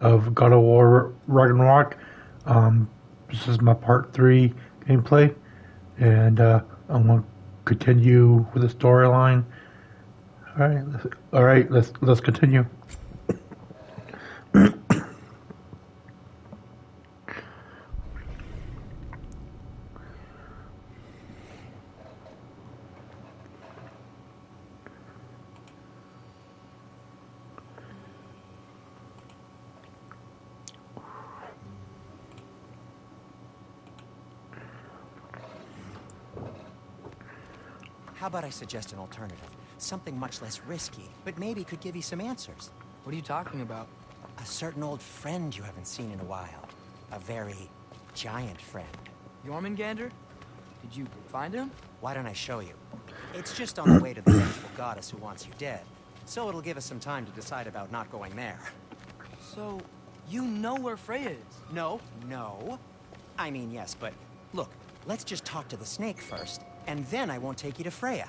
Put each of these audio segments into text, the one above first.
of God of War Ragnarok. This is my part 3 gameplay, and I'm going to continue with the storyline. All right, let's continue. How about I suggest an alternative? Something much less risky, but maybe could give you some answers. What are you talking about? A certain old friend you haven't seen in a while. A very giant friend. Jormungandr? Did you find him? Why don't I show you? It's just on the way to the vengeful goddess who wants you dead. So it'll give us some time to decide about not going there. So, you know where Freya is? No. I mean, yes, but look, let's just talk to the snake first, and then I won't take you to Freya.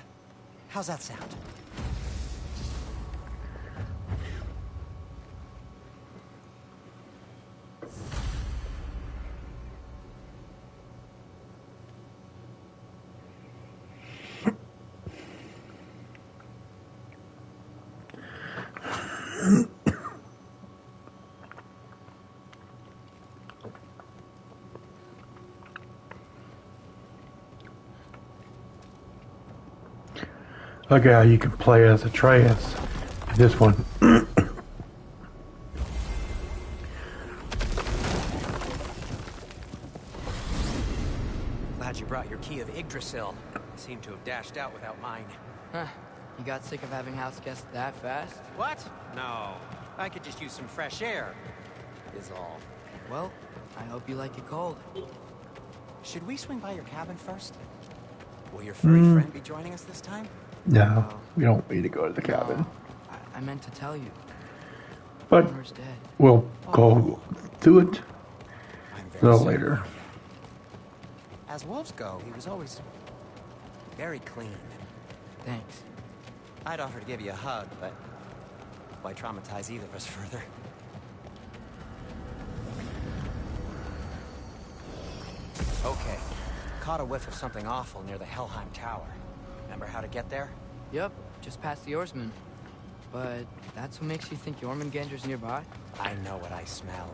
How's that sound? Look at how you can play as Atreus in this one. Glad you brought your key of Yggdrasil. You seem to have dashed out without mine. Huh. You got sick of having house guests that fast? What? No. I could just use some fresh air, is all. Well, I hope you like it cold. Should we swing by your cabin first? Will your furry friend be joining us this time? No, we don't need to go to the cabin. No, I meant to tell you. But Homer's dead. we'll go to it I'm a very little sorry. later. As wolves go, he was always very clean. Thanks. I'd offer to give you a hug, but why traumatize either of us further? Okay. Caught a whiff of something awful near the Helheim Tower. Remember how to get there? Yep, just past the oarsman. But that's what makes you think Jormungandr's nearby? I know what I smell.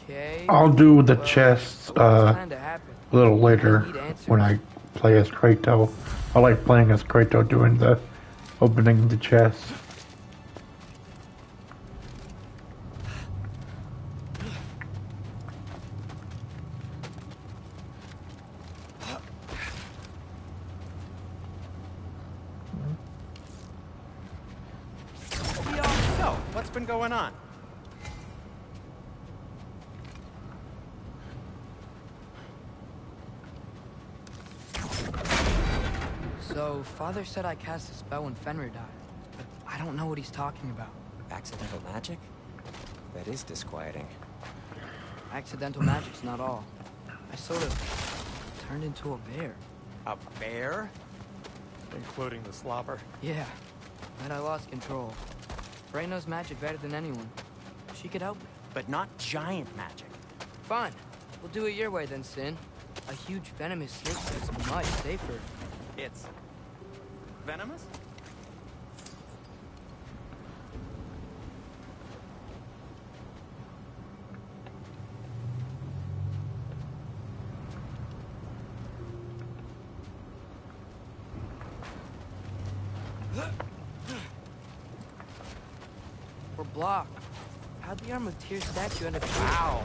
Okay. I'll do the Well, chests what's planned to happen? a little later I need answers. when I play as Kratos. I like playing as Kratos doing the opening the chest. So, what's been going on? So, Father said I cast a spell when Fenrir died, but I don't know what he's talking about. Accidental magic? That is disquieting. Accidental magic's not all. I sort of turned into a bear. A bear? Including the slobber? Yeah, but I lost control. Frey knows magic better than anyone. She could help me. But not giant magic. Fine. We'll do it your way then, Sin. A huge venomous snake is much safer. It's venomous? We're blocked. How'd the Arm of Tears statue end up here? Wow.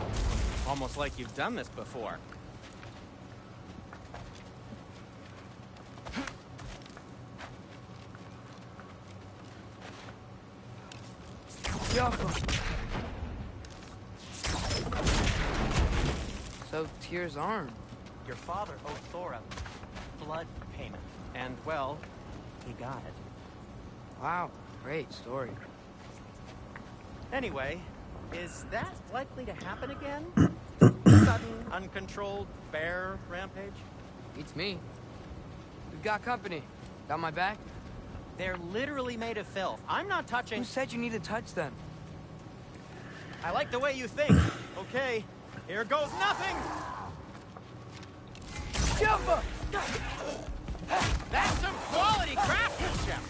Almost like you've done this before. So, Tyr's arm. Your father owed Thor a blood payment. And, well, he got it. Wow, great story. Anyway, is that likely to happen again? Sudden, uncontrolled bear rampage? Beats me. We've got company. Got my back? They're literally made of filth. I'm not touching... Who said you need to touch them? I like the way you think. Okay, here goes nothing! Jumper! That's some quality craftsmanship!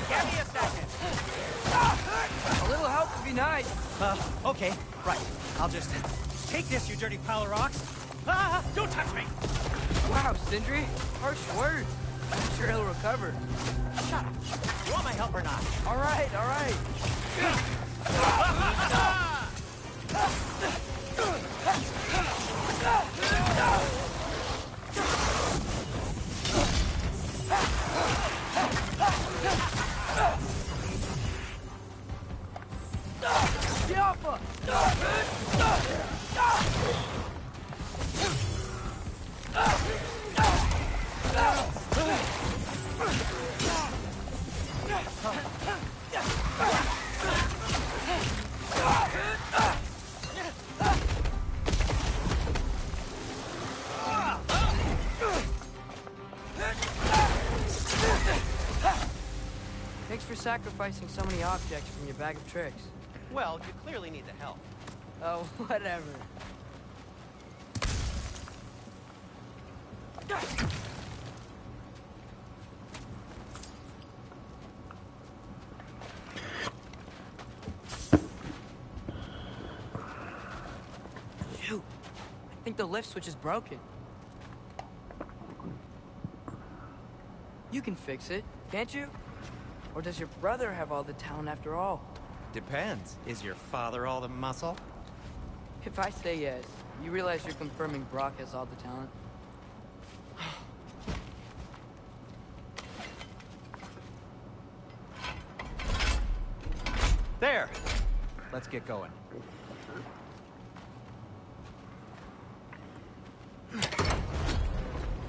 Give me a second. A little help would be nice. Okay, right. I'll just take this, you dirty pile of rocks. Ah, don't touch me! Wow, Sindri, harsh words. I'm sure he'll recover. Shut up. You want my help or not? All right, all right. Jumper! Thanks for sacrificing so many objects from your bag of tricks. Well, you clearly need the help. Oh, whatever. Shoot. I think the lift switch is broken. You can fix it, can't you? Or does your brother have all the talent after all? Depends. Is your father all the muscle? If I say yes, you realize you're confirming Brock has all the talent? There! Let's get going.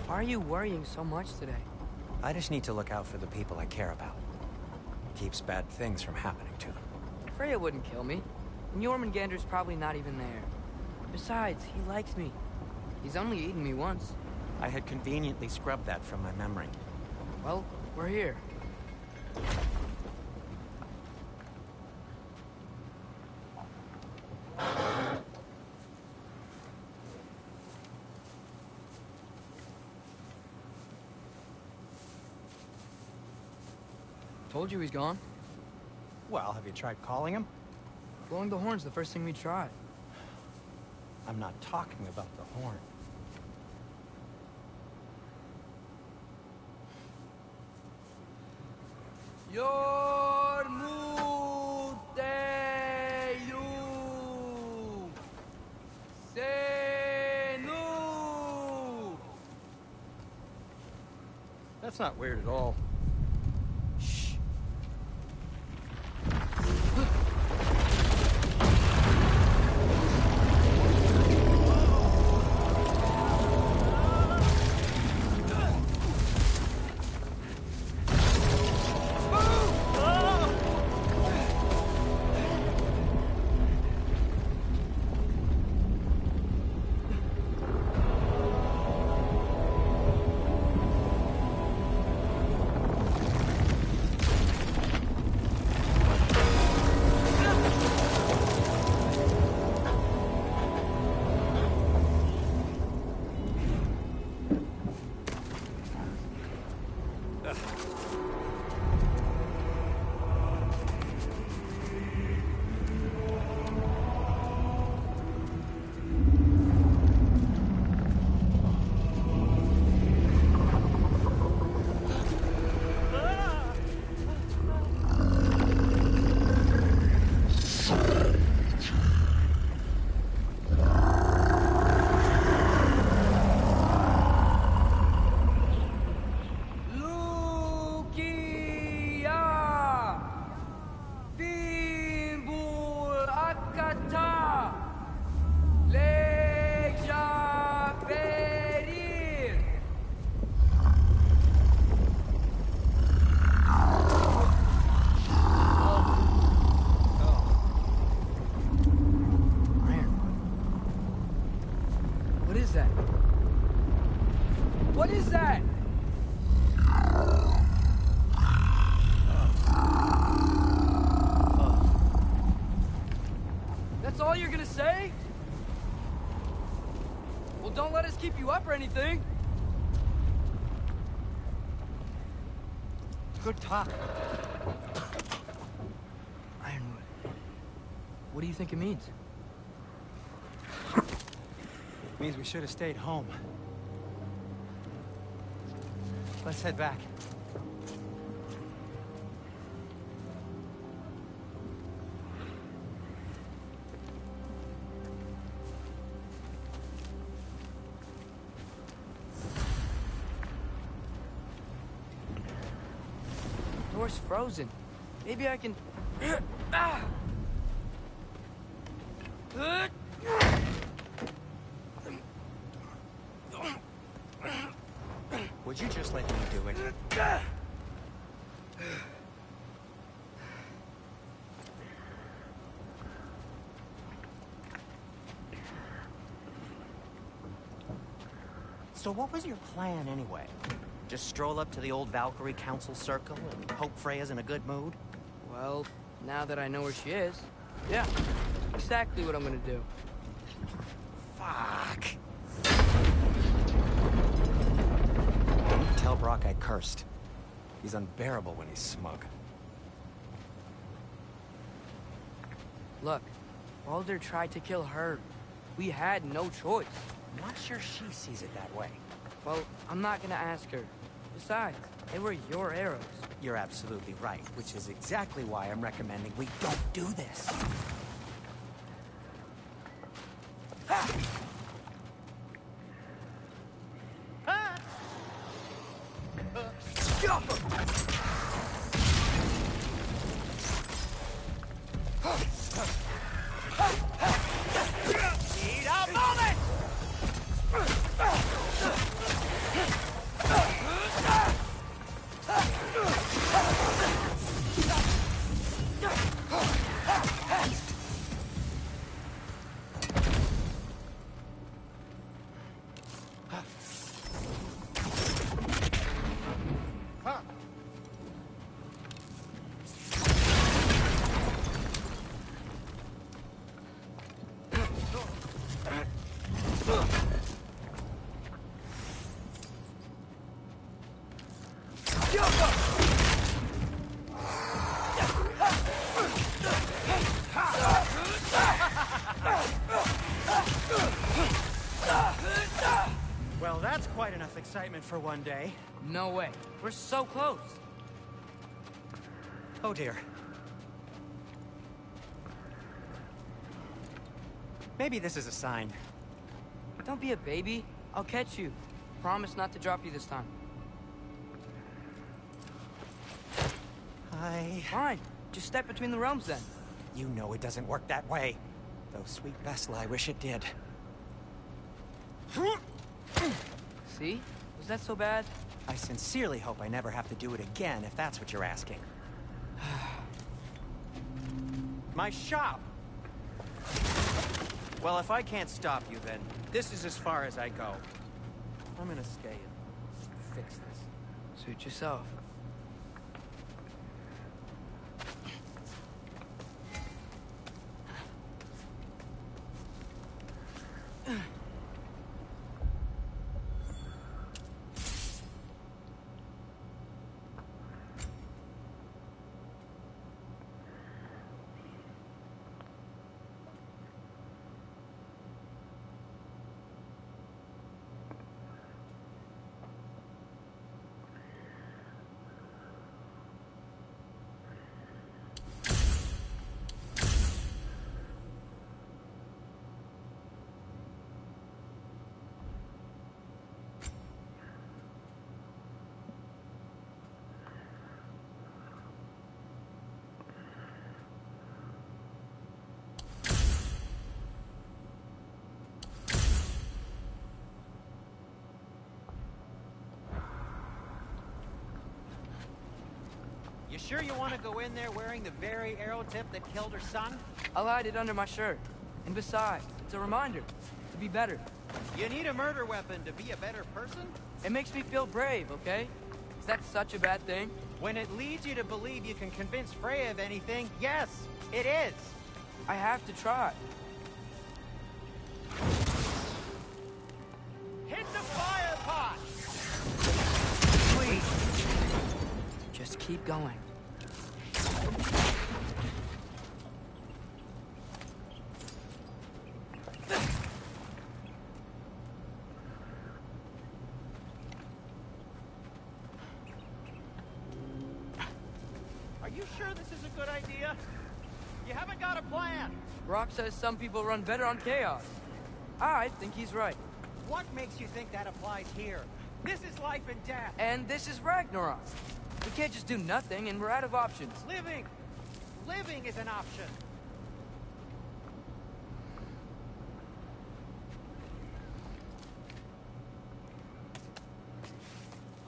Why are you worrying so much today? I just need to look out for the people I care about. Keeps bad things from happening to them. Freya wouldn't kill me, and Jormungandr's probably not even there. Besides, he likes me. He's only eaten me once. I had conveniently scrubbed that from my memory. Well, we're here. Told you he's gone. Well, have you tried calling him? Blowing the horn's the first thing we tried. I'm not talking about the horn. Yormuteyu Senu. That's not weird at all. Shh. anything. Good talk. Ironwood. What do you think it means? Means we should have stayed home. Let's head back. Door's frozen. Maybe I can... Would you just let me do it? So what was your plan anyway? Just stroll up to the old Valkyrie Council Circle and hope Freya's in a good mood? Well, now that I know where she is, yeah, exactly what I'm gonna do. Fuck. Tell Brock I cursed. He's unbearable when he's smug. Look, Baldur tried to kill her. We had no choice. I'm not sure she sees it that way. Well, I'm not gonna ask her. Besides, they were your arrows. You're absolutely right, which is exactly why I'm recommending we don't do this. Need a moment! Well, that's quite enough excitement for one day. No way. We're so close. Oh dear. Maybe this is a sign. Don't be a baby. I'll catch you. Promise not to drop you this time. Fine. Just step between the realms then. You know it doesn't work that way. Though, sweet Bessel, I wish it did. See? Was that so bad? I sincerely hope I never have to do it again, if that's what you're asking. My shop! Well, if I can't stop you, then this is as far as I go. I'm gonna stay and fix this. Suit yourself. You sure you want to go in there wearing the very arrow tip that killed her son? I'll hide it under my shirt. And besides, it's a reminder to be better. You need a murder weapon to be a better person? It makes me feel brave, okay? Is that such a bad thing? When it leads you to believe you can convince Freya of anything, yes, it is. I have to try. Hit the fire! keep going. Are you sure this is a good idea? You haven't got a plan. Rock says some people run better on chaos. I think he's right. What makes you think that applies here? This is life and death. And this is Ragnarok. We can't just do nothing, and we're out of options. Living! Living is an option.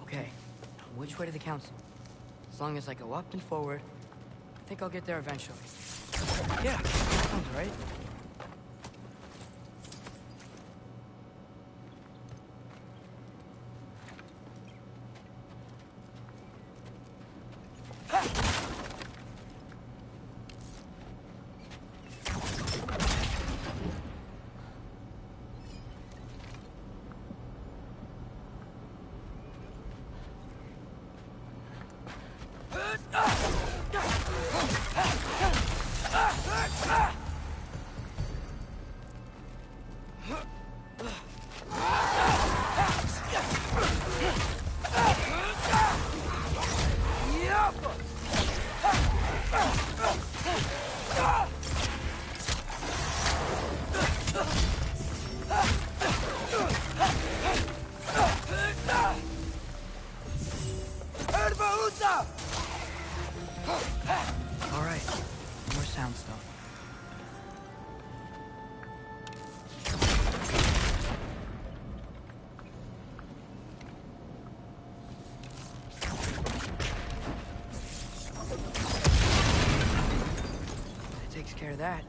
Okay, which way to the council? As long as I go up and forward, I think I'll get there eventually. Yeah, sounds right. All right, more sound stuff. That takes care of that.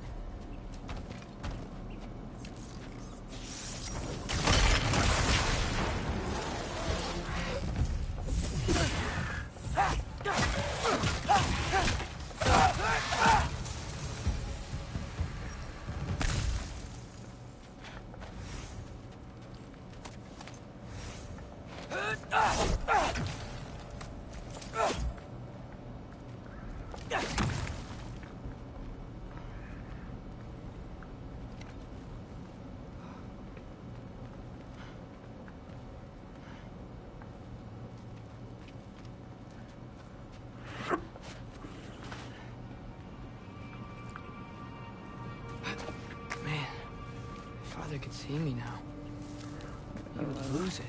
Man, if Father could see me now, he would lose it.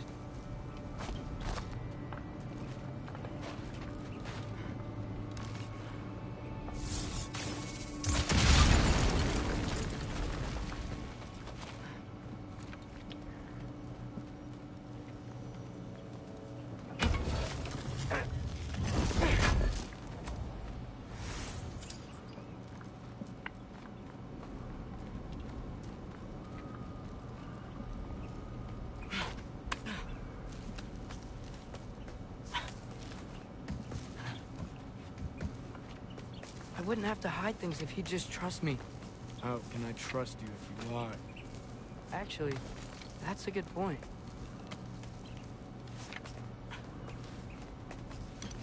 I wouldn't have to hide things if he'd just trust me. How can I trust you if you lie? Actually, that's a good point.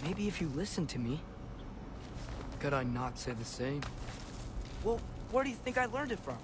Maybe if you listened to me. Could I not say the same? Well, where do you think I learned it from?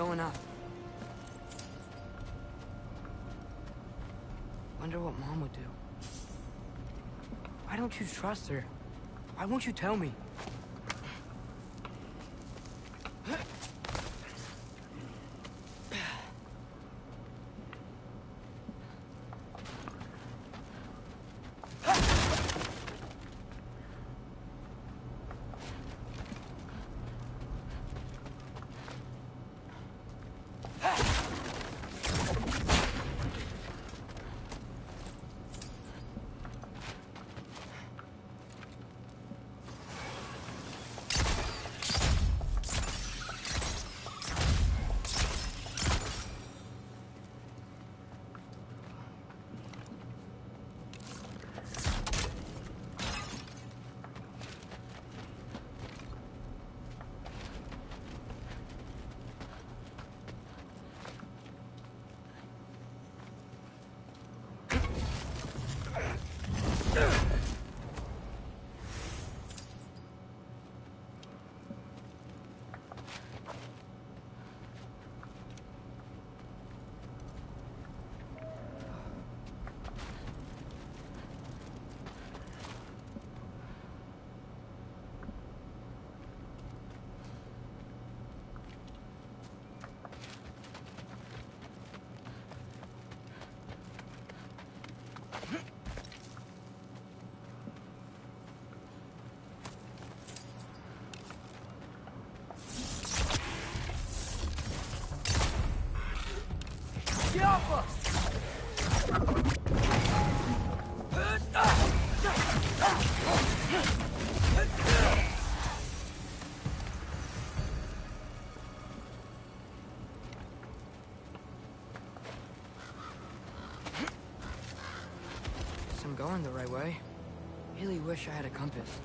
going up. Wonder what Mom would do. Why don't you trust her? Why won't you tell me? Get off us! Guess I'm going the right way. Really wish I had a compass.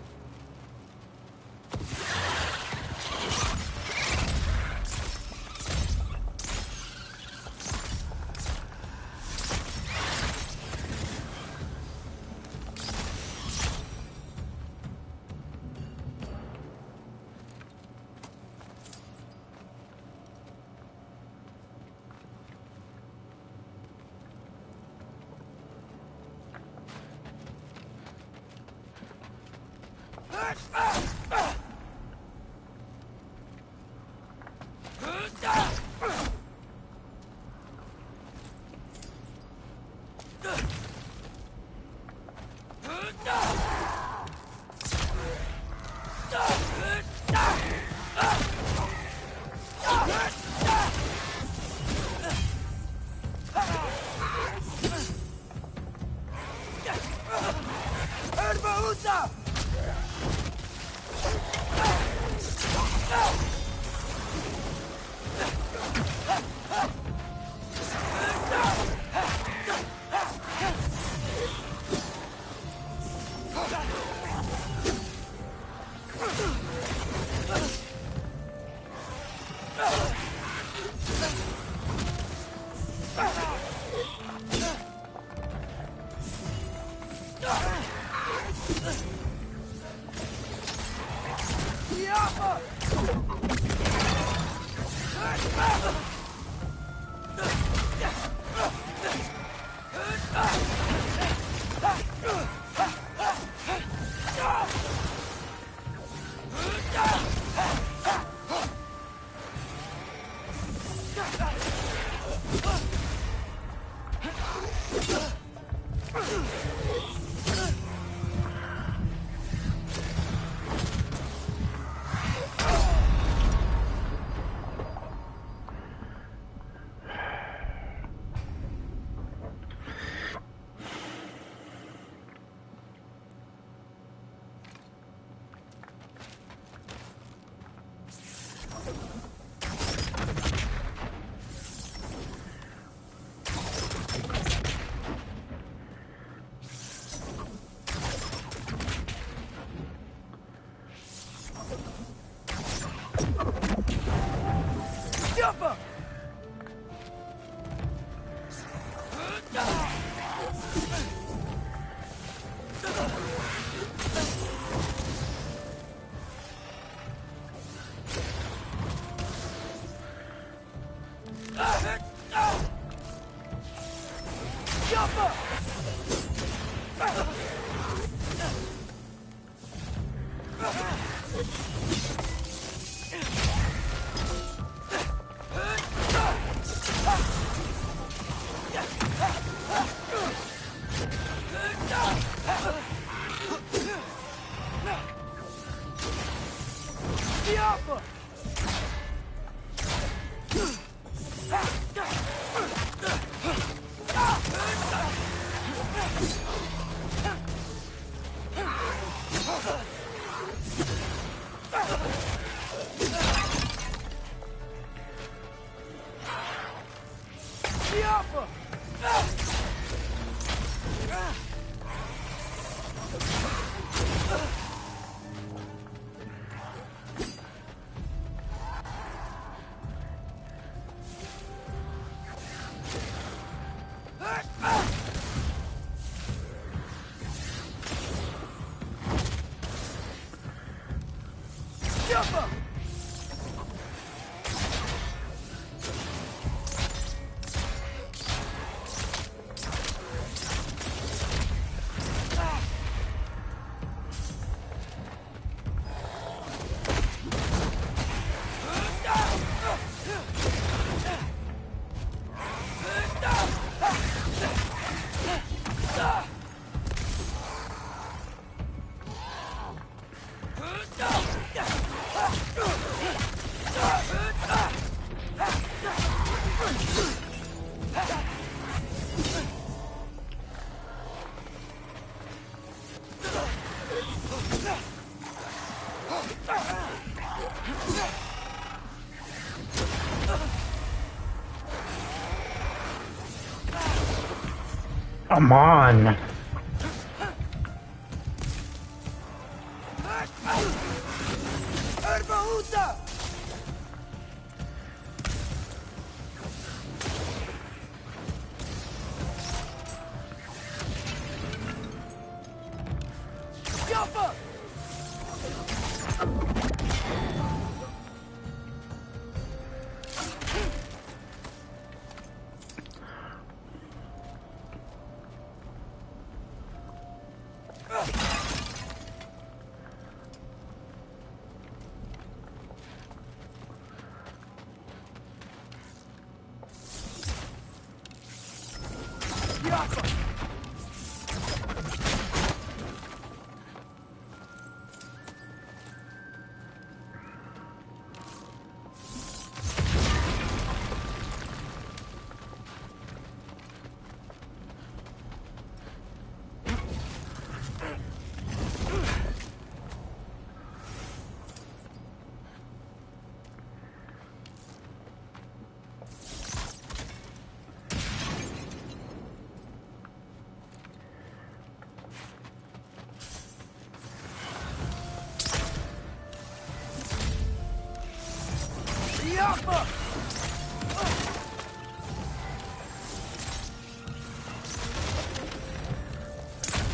Come on.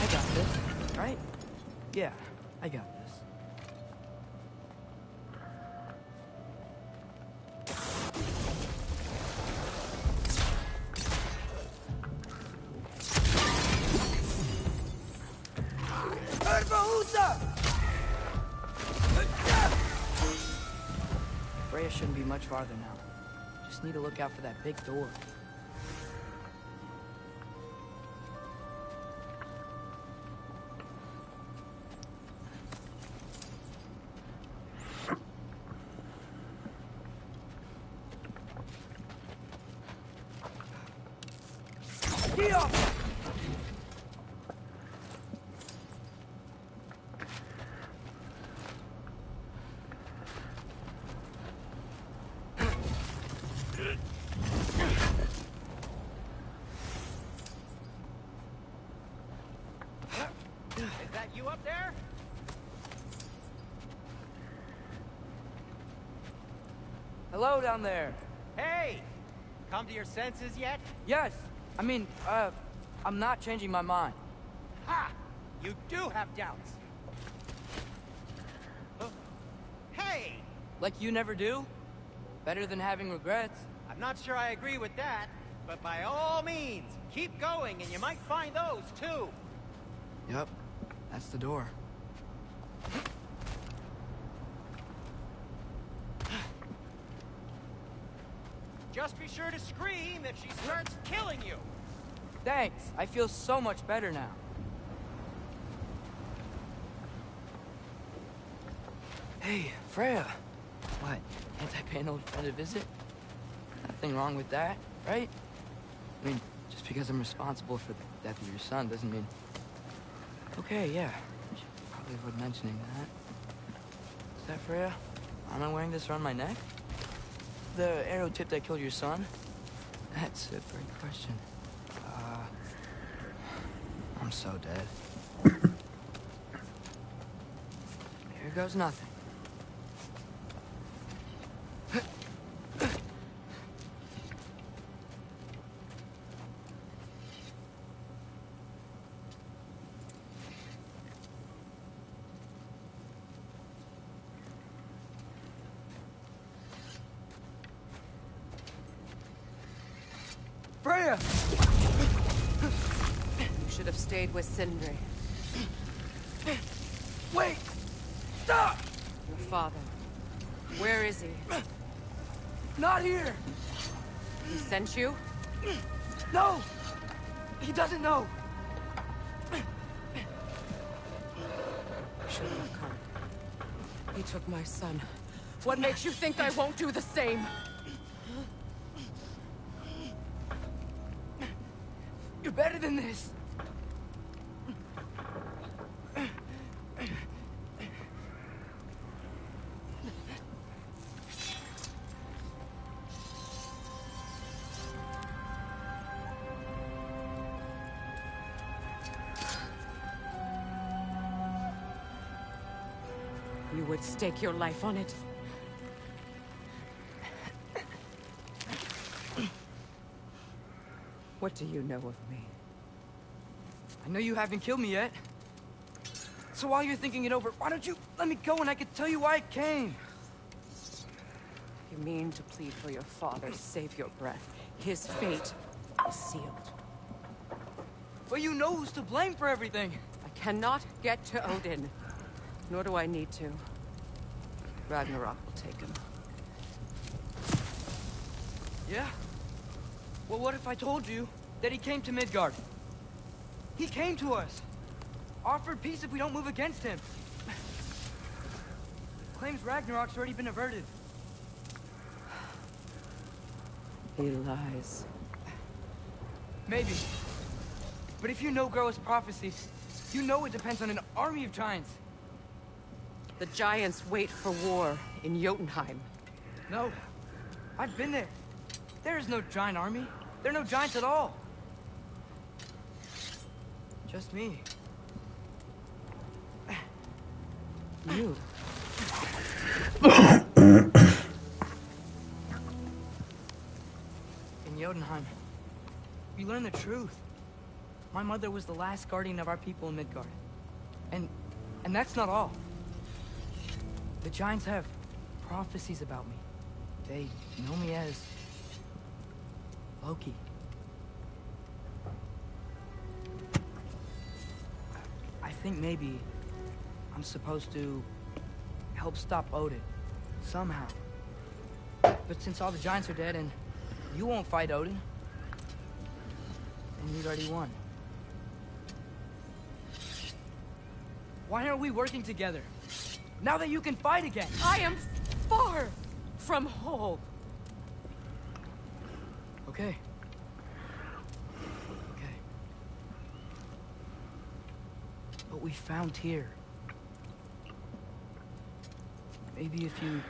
I got this, right? Yeah, I got this. Freya shouldn't be much farther now. Just need to look out for that big door. Is that you up there? Hello down there. Hey! Come to your senses yet? Yes, I mean, I'm not changing my mind. Ha! You do have doubts. Hey! Like you never do? Better than having regrets. I'm not sure I agree with that, but by all means, keep going and you might find those too. Yep, that's the door. Just be sure to scream if she starts killing you. Thanks. I feel so much better now. Hey, Freya. What? Can't I pay an old friend a visit? Nothing wrong with that, right? I mean, just because I'm responsible for the death of your son doesn't mean... Okay, yeah. I should probably avoid mentioning that. Is that Freya? Am I wearing this around my neck? The arrow tip that killed your son? That's a great question. I'm so dead. Here goes nothing. Freya! You should have stayed with Sindri. Wait! Stop! Your father. Where is he? Not here! He sent you? No! He doesn't know! Shouldn't have come. He took my son. What makes you think I won't do the same? You're better than this! You would stake your life on it. What do you know of me? I know you haven't killed me yet. So while you're thinking it over, why don't you let me go and I can tell you why I came? You mean to plead for your father, save your breath. His fate is sealed. But you know who's to blame for everything. I cannot get to Odin. Nor do I need to. Ragnarok will take him. Yeah? Well, what if I told you that he came to Midgard? He came to us. Offered peace if we don't move against him. Claims Ragnarok's already been averted. He lies. Maybe. But if you know Groa's prophecy, you know it depends on an army of giants. The giants wait for war in Jotunheim. No. I've been there. There is no giant army. There are no giants at all. Just me. You. In Jotunheim, we learn the truth. My mother was the last guardian of our people in Midgard. And that's not all. The giants have prophecies about me. They know me as Loki. I think maybe I'm supposed to help stop Odin, somehow. But since all the giants are dead and you won't fight Odin, then you'd already won. Why aren't we working together? Now that you can fight again! I am far from whole. Okay. Okay. But we found Tyr. Maybe if you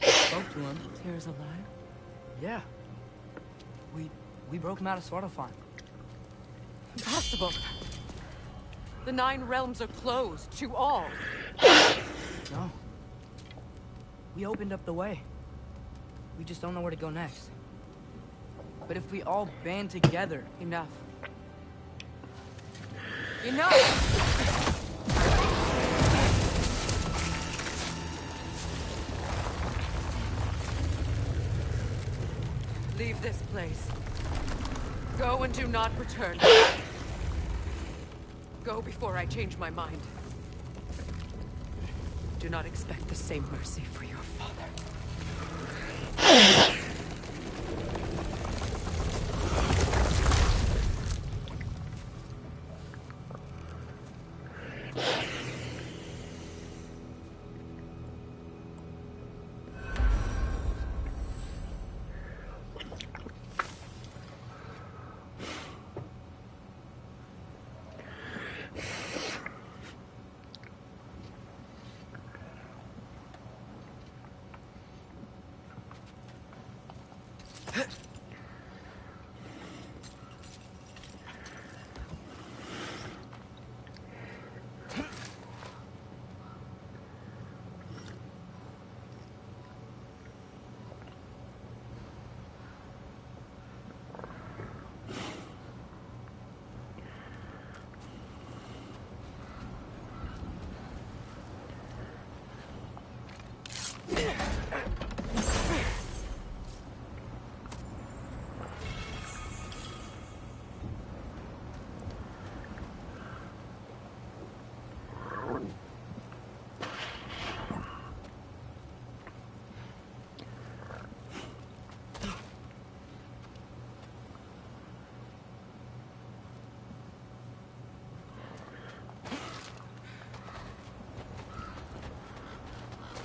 spoke to him... Tyr's alive? Yeah. We broke him out of Svartalfheim. Impossible. The 9 realms are closed to all. No. We opened up the way. We just don't know where to go next. But if we all band together... Enough. Enough! Leave this place. Go and do not return. Go before I change my mind. Do not expect the same mercy for your father.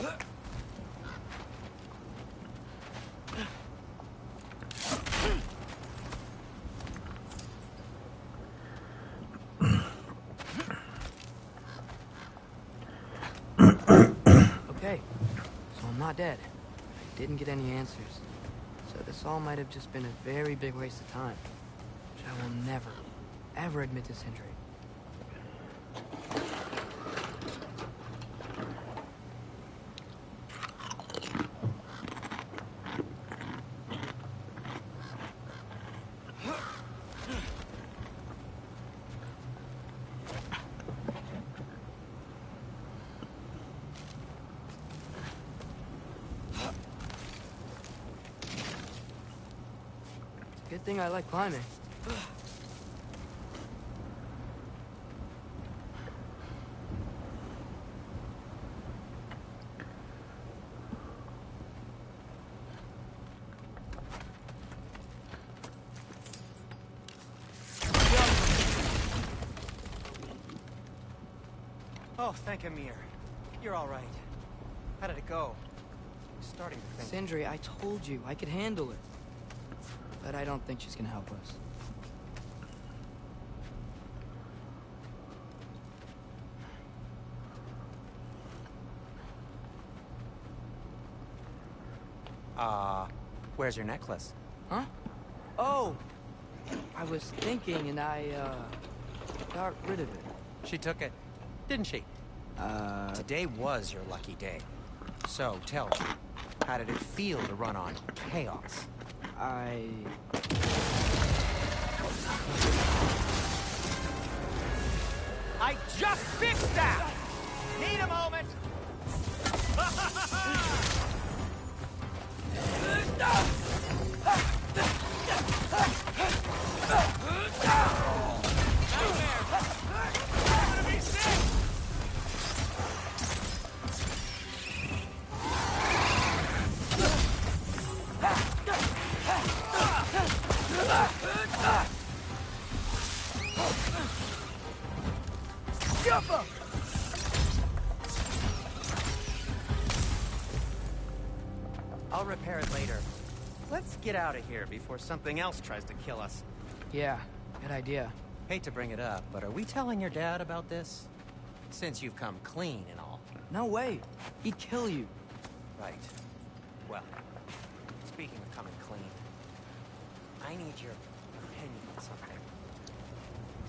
Okay, so I'm not dead. I didn't get any answers. So this all might have just been a very big waste of time. Which I will never, ever admit to Sindri. Good thing I like climbing. Oh, thank Amir. You're all right. How did it go? I'm starting to think... Sindri, I told you I could handle it. But I don't think she's gonna help us. Where's your necklace? Huh? Oh! I was thinking and I, got rid of it. She took it, didn't she? Today was your lucky day. So, tell me, how did it feel to run on chaos? I just fixed that! Need a moment! I'll repair it later. Let's get out of here before something else tries to kill us. Yeah, good idea. Hate to bring it up, but are we telling your dad about this? Since you've come clean and all. No way. He'd kill you. Right. Well, speaking of coming clean, I need your opinion on something.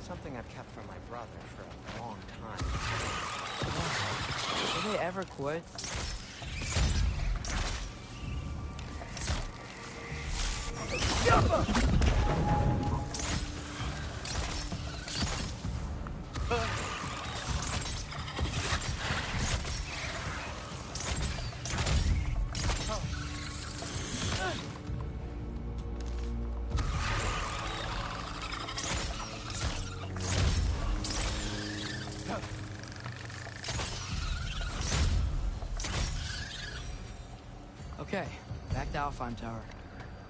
Something I've kept from my brother for a long time. Will they ever quit? Okay, back to Alfheim Tower.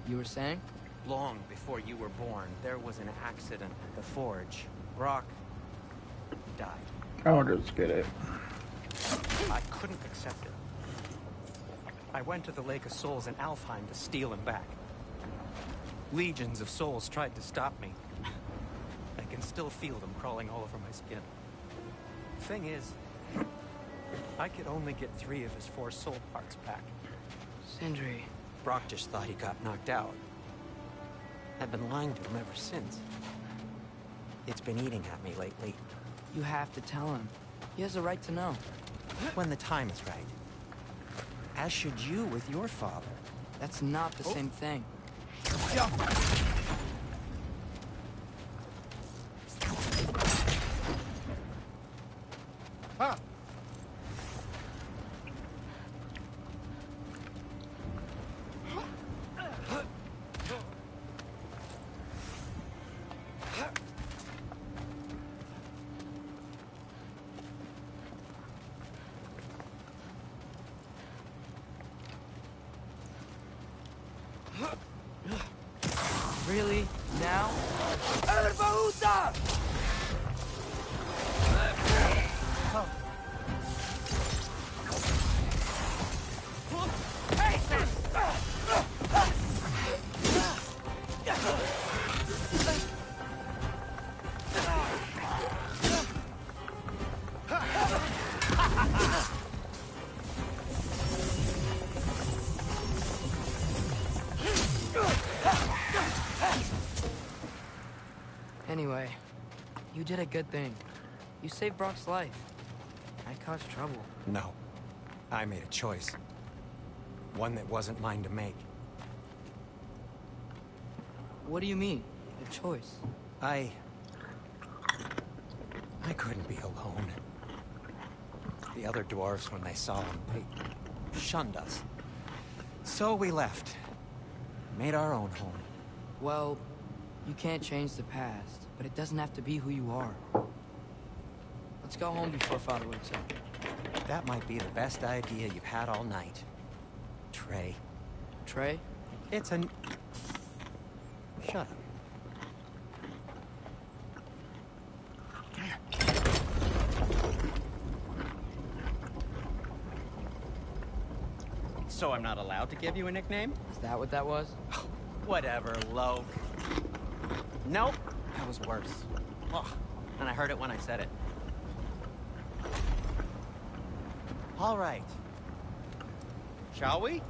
You were saying? Long before you were born, there was an accident at the forge. Brock died. I'll just get it. I couldn't accept it. I went to the Lake of Souls in Alfheim to steal him back. Legions of souls tried to stop me. I can still feel them crawling all over my skin. Thing is, I could only get 3 of his 4 soul parts back. Sindri. Brock just thought he got knocked out. I've been lying to him ever since. It's been eating at me lately. You have to tell him. He has a right to know. When the time is right. As should you with your father. That's not the same thing. Really? Now? Anyway, you did a good thing. You saved Brock's life. I caused trouble. No. I made a choice. One that wasn't mine to make. What do you mean? A choice? I couldn't be alone. The other dwarves, when they saw him, they shunned us. So we left. Made our own home. Well, you can't change the past, but it doesn't have to be who you are. Let's go home before Father wakes up. That might be the best idea you've had all night. Trey. Trey? It's an... Shut up. So I'm not allowed to give you a nickname? Is that what that was? Whatever, Loke. Nope, that was worse. Ugh, and I heard it when I said it. All right. Shall we? I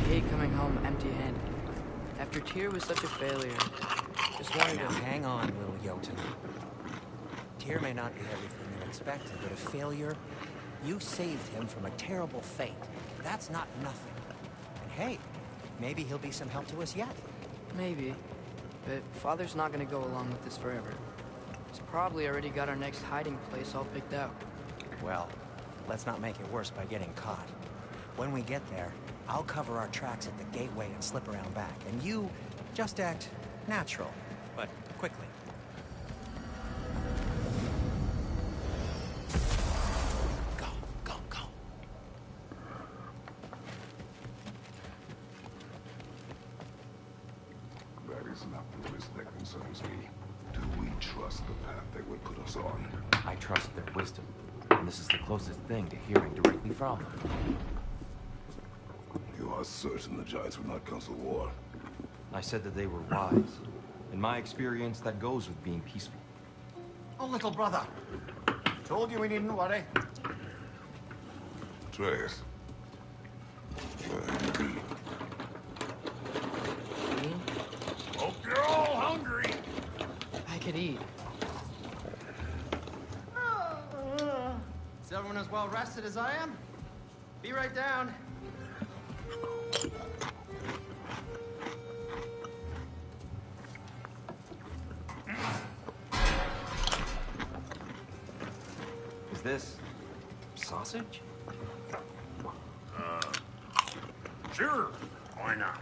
hate coming home empty-handed. After Tyr was such a failure, just wanted Now to... hang on, little Jotun. Tyr may not be everything you expected, but a failure, you saved him from a terrible fate. That's not nothing. And hey, maybe he'll be some help to us yet. Maybe. But Father's not gonna go along with this forever. He's probably already got our next hiding place all picked out. Well, let's not make it worse by getting caught. When we get there, I'll cover our tracks at the gateway and slip around back. And you just act natural, but quickly. Go, go, go. That is not the risk that concerns me. Do we trust the path they would put us on? I trust their wisdom, and this is the closest thing to hearing directly from them. You are certain the Giants would not counsel war? I said that they were wise. In my experience, that goes with being peaceful. Oh, little brother. Told you we needn't worry. Atreus. Hope you're all hungry. I could eat. Is everyone as well rested as I am? Be right down. Is this sausage? Sure. Why not?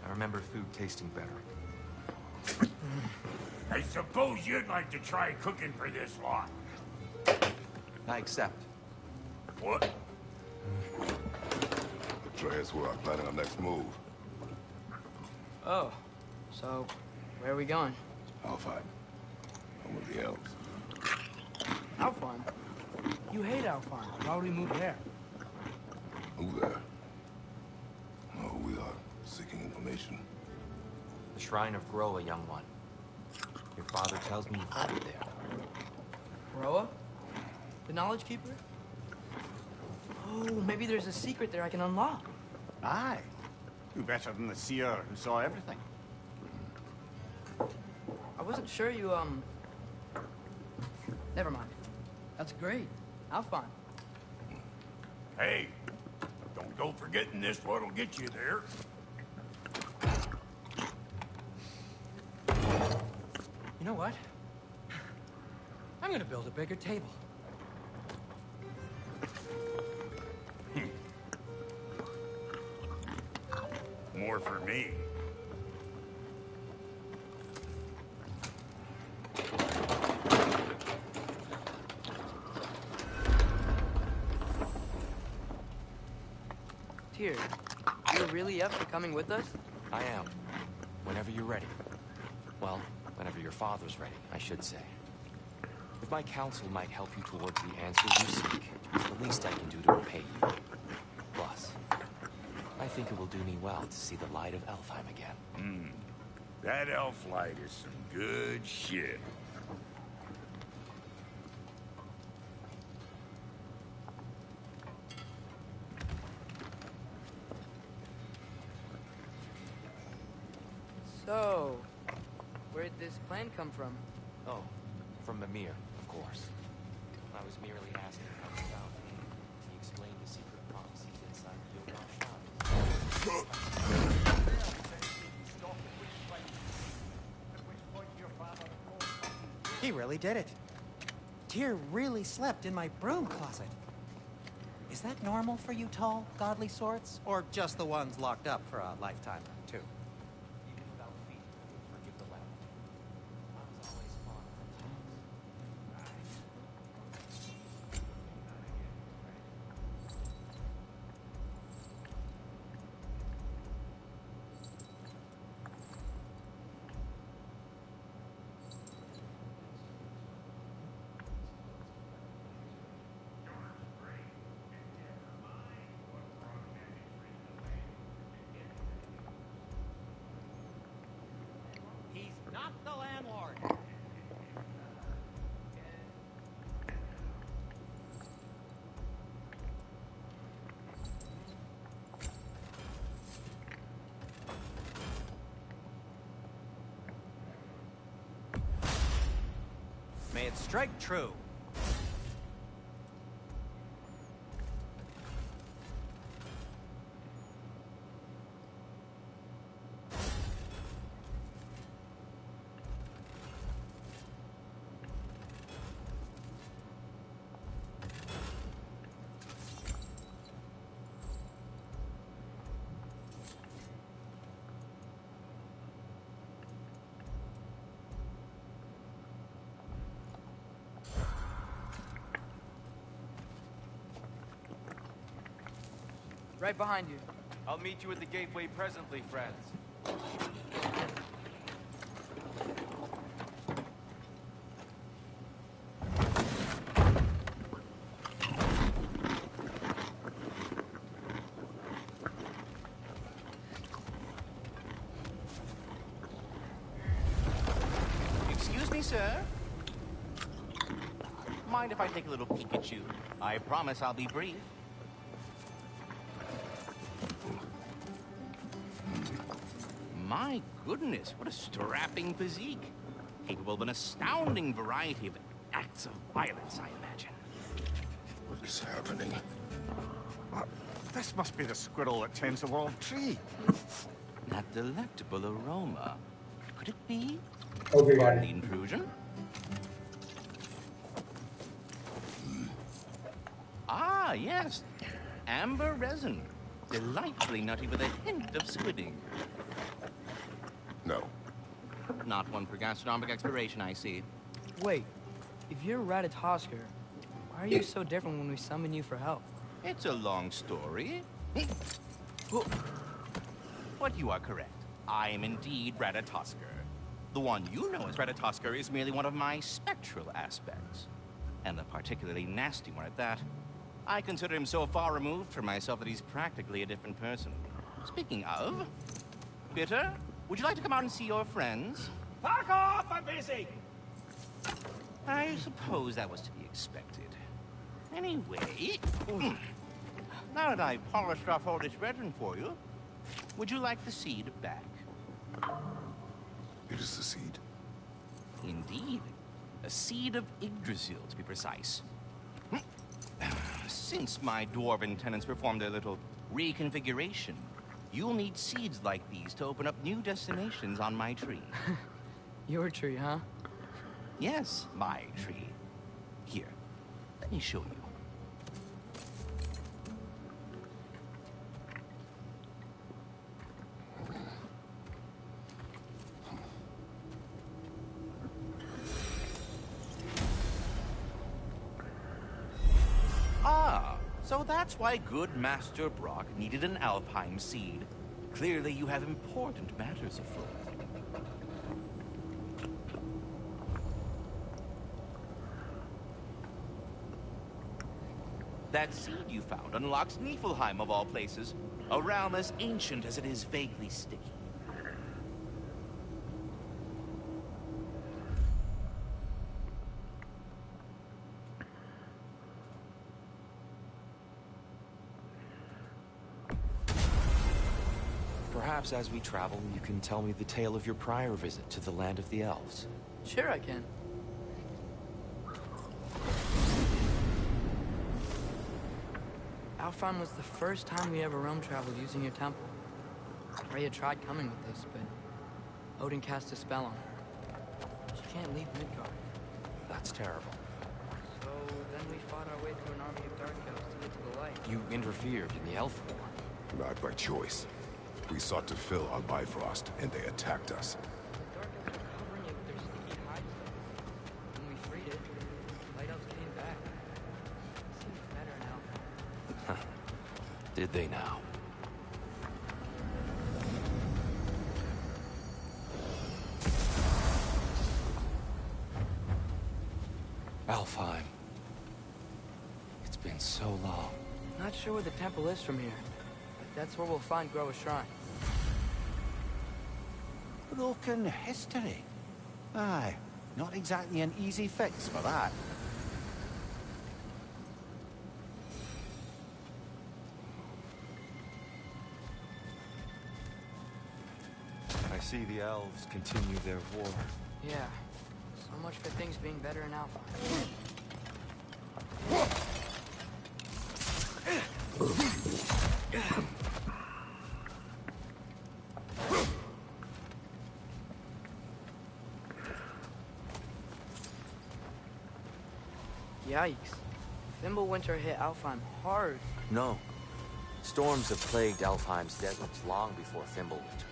I remember food tasting better. I suppose you'd like to try cooking for this lot. I accept. What? Atreus, we're planning our next move. Oh, so where are we going? Alfheim. Home of the elves. Alfheim? You hate Alfheim. Why would we move there? Who there? No, we are seeking information. The Shrine of Groa, young one. Your father tells me you fought there. Roa? The Knowledge Keeper? Oh, maybe there's a secret there I can unlock. Aye. Who better than the seer who saw everything? I wasn't sure you, Never mind. That's great. Alfheim. Hey, don't go forgetting this what'll get you there. You know what? I'm gonna build a bigger table. More for me. Tyr, you're really up for coming with us? I am. Whenever you're ready. Well, whenever your father's ready, I should say. If my counsel might help you towards the answers you seek, it's the least I can do to repay you. Plus, I think it will do me well to see the light of Alfheim again. That elf light is some good shit. So, where'd this plan come from? Oh, from Mimir, of course. I was merely asking how he found me. He explained the secret prophecies inside the Yoga Shrine. He really did it. Tyr really slept in my broom closet. Is that normal for you tall, godly sorts? Or just the ones locked up for a lifetime or two? Even without feet, forgive the lad. I was always fond of the He's not the landlord. May it strike true. Right behind you. I'll meet you at the gateway presently, friends. Excuse me, sir? Mind if I take a little peek at you? I promise I'll be brief. My goodness, what a strapping physique. Capable of an astounding variety of acts of violence, I imagine. What is happening? This must be the squirrel that tends the world tree. That delectable aroma. Could it be? Okay, Pardon guys. the intrusion? Ah, yes. Amber resin. Delightfully nutty with a hint of squidding. No. Not one for gastronomic exploration, I see. Wait, if you're Ratatosker, why are you so different when we summon you for help? It's a long story. But you are correct. I am indeed Ratatosker. The one you know as Ratatosker is merely one of my spectral aspects. And a particularly nasty one at that. I consider him so far removed from myself that he's practically a different person. Speaking of, Bitter, would you like to come out and see your friends? Fuck off! I'm busy! I suppose that was to be expected. Anyway, now that I've polished off all this resin for you, would you like the seed back? It is the seed. Indeed. A seed of Yggdrasil, to be precise. Since my dwarven tenants performed their little reconfiguration, you'll need seeds like these to open up new destinations on my tree. Your tree, huh? Yes, my tree. Here, let me show you. Ah, so that's why good Master Brock needed an Alfheim seed. Clearly you have important matters afoot. That seed you found unlocks Niflheim of all places, a realm as ancient as it is vaguely sticky. Perhaps as we travel, you can tell me the tale of your prior visit to the land of the elves. Sure I can. Alfheim was the first time we ever realm traveled using your temple. Freya tried coming with us, but Odin cast a spell on her. She can't leave Midgard. That's terrible. So then we fought our way through an army of dark elves to get to the light. You interfered in the elf war. Not by choice. We sought to fill our Bifrost, and they attacked us. The dark elves were covering it with their sticky hides, though. When we freed it, the light elves came back. It seems better now. Did they now? Alfheim. It's been so long. Not sure where the temple is from here, but that's where we'll find Groa's shrine. Broken history. Aye, not exactly an easy fix for that. I see the elves continue their war. Yeah, so much for things being better in Alfheim. Yikes. Fimbulwinter hit Alfheim hard. No. Storms have plagued Alfheim's deserts long before Fimbulwinter.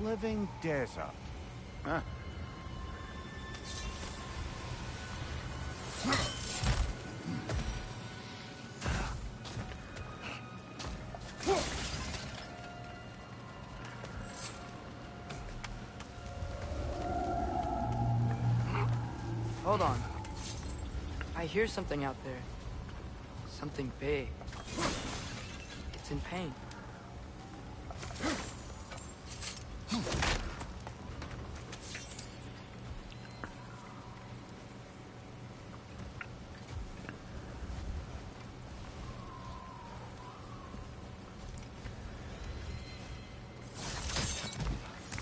Living desert. Huh? Hold on. I hear something out there. Something big. It's in pain.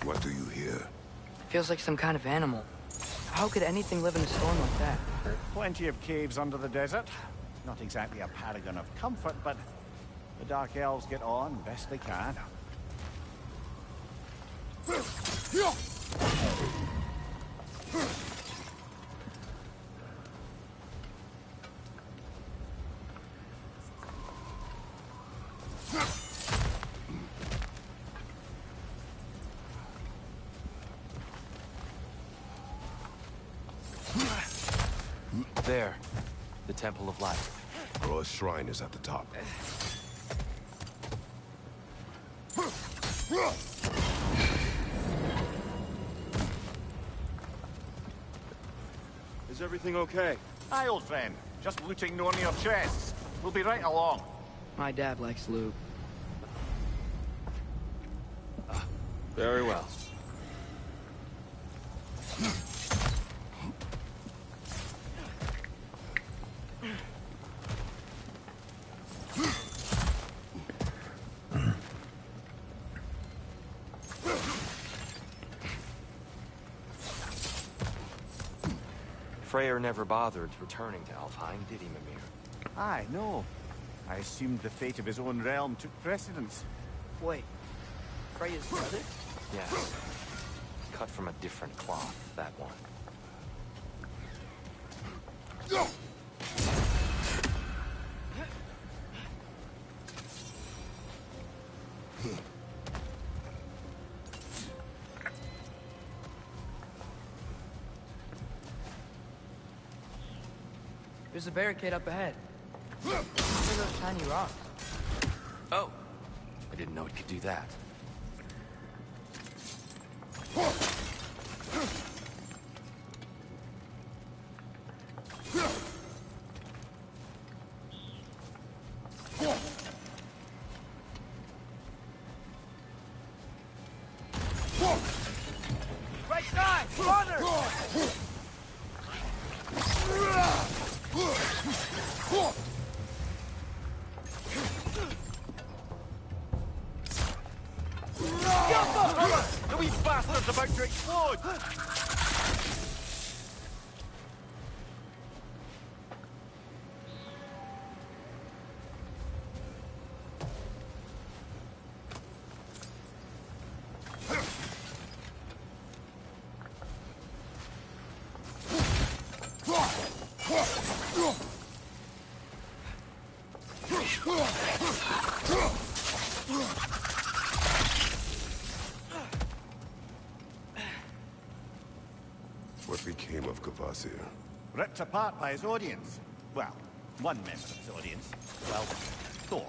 What do you hear? Feels like some kind of animal. How could anything live in a storm like that? Plenty of caves under the desert. Not exactly a paragon of comfort, but the Dark Elves get on best they can. There. The Temple of Light. Groa's shrine is at the top. Is everything okay? Aye, old friend. Just looting no near chests. We'll be right along. My dad likes lube. Very well. Freyr never bothered returning to Alfheim, did he, Mimir? Aye, no. I assumed the fate of his own realm took precedence. Wait. Freya's brother? Yes. Cut from a different cloth, that one. There's a barricade up ahead. What are those tiny rocks? Oh! I didn't know it could do that. The wee bastard's about to explode! What became of Kvasir? Ripped apart by his audience. Well, one member of his audience. Well, Thor.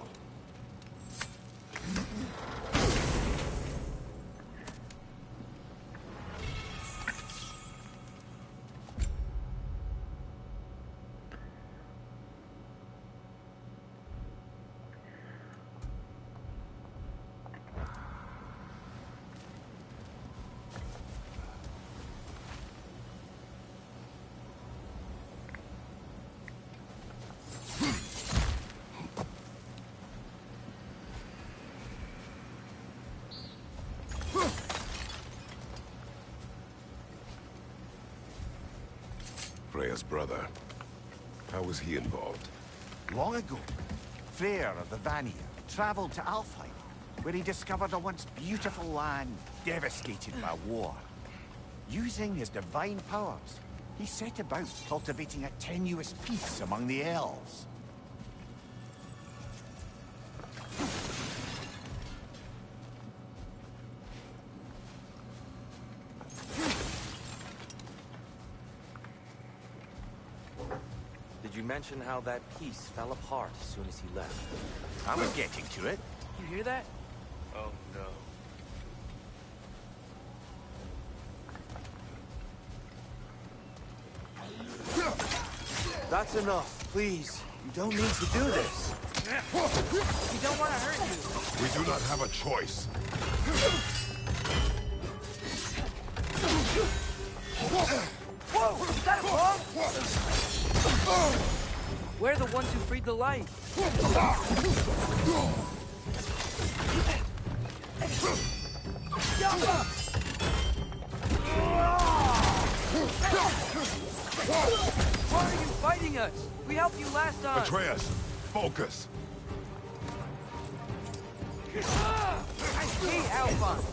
Freya's brother. How was he involved? Long ago, Freyr of the Vanir traveled to Alfheim, where he discovered a once beautiful land devastated by war. Using his divine powers, he set about cultivating a tenuous peace among the elves. Did you mention how that piece fell apart as soon as he left? I was getting to it. You hear that? Oh, no. That's enough, please. You don't need to do this. We don't want to hurt you. We do not have a choice. Whoa! Is that a bomb? We're the ones who freed the light. Why are you fighting us? We helped you last time. Atreus, focus. I hate Alphonse.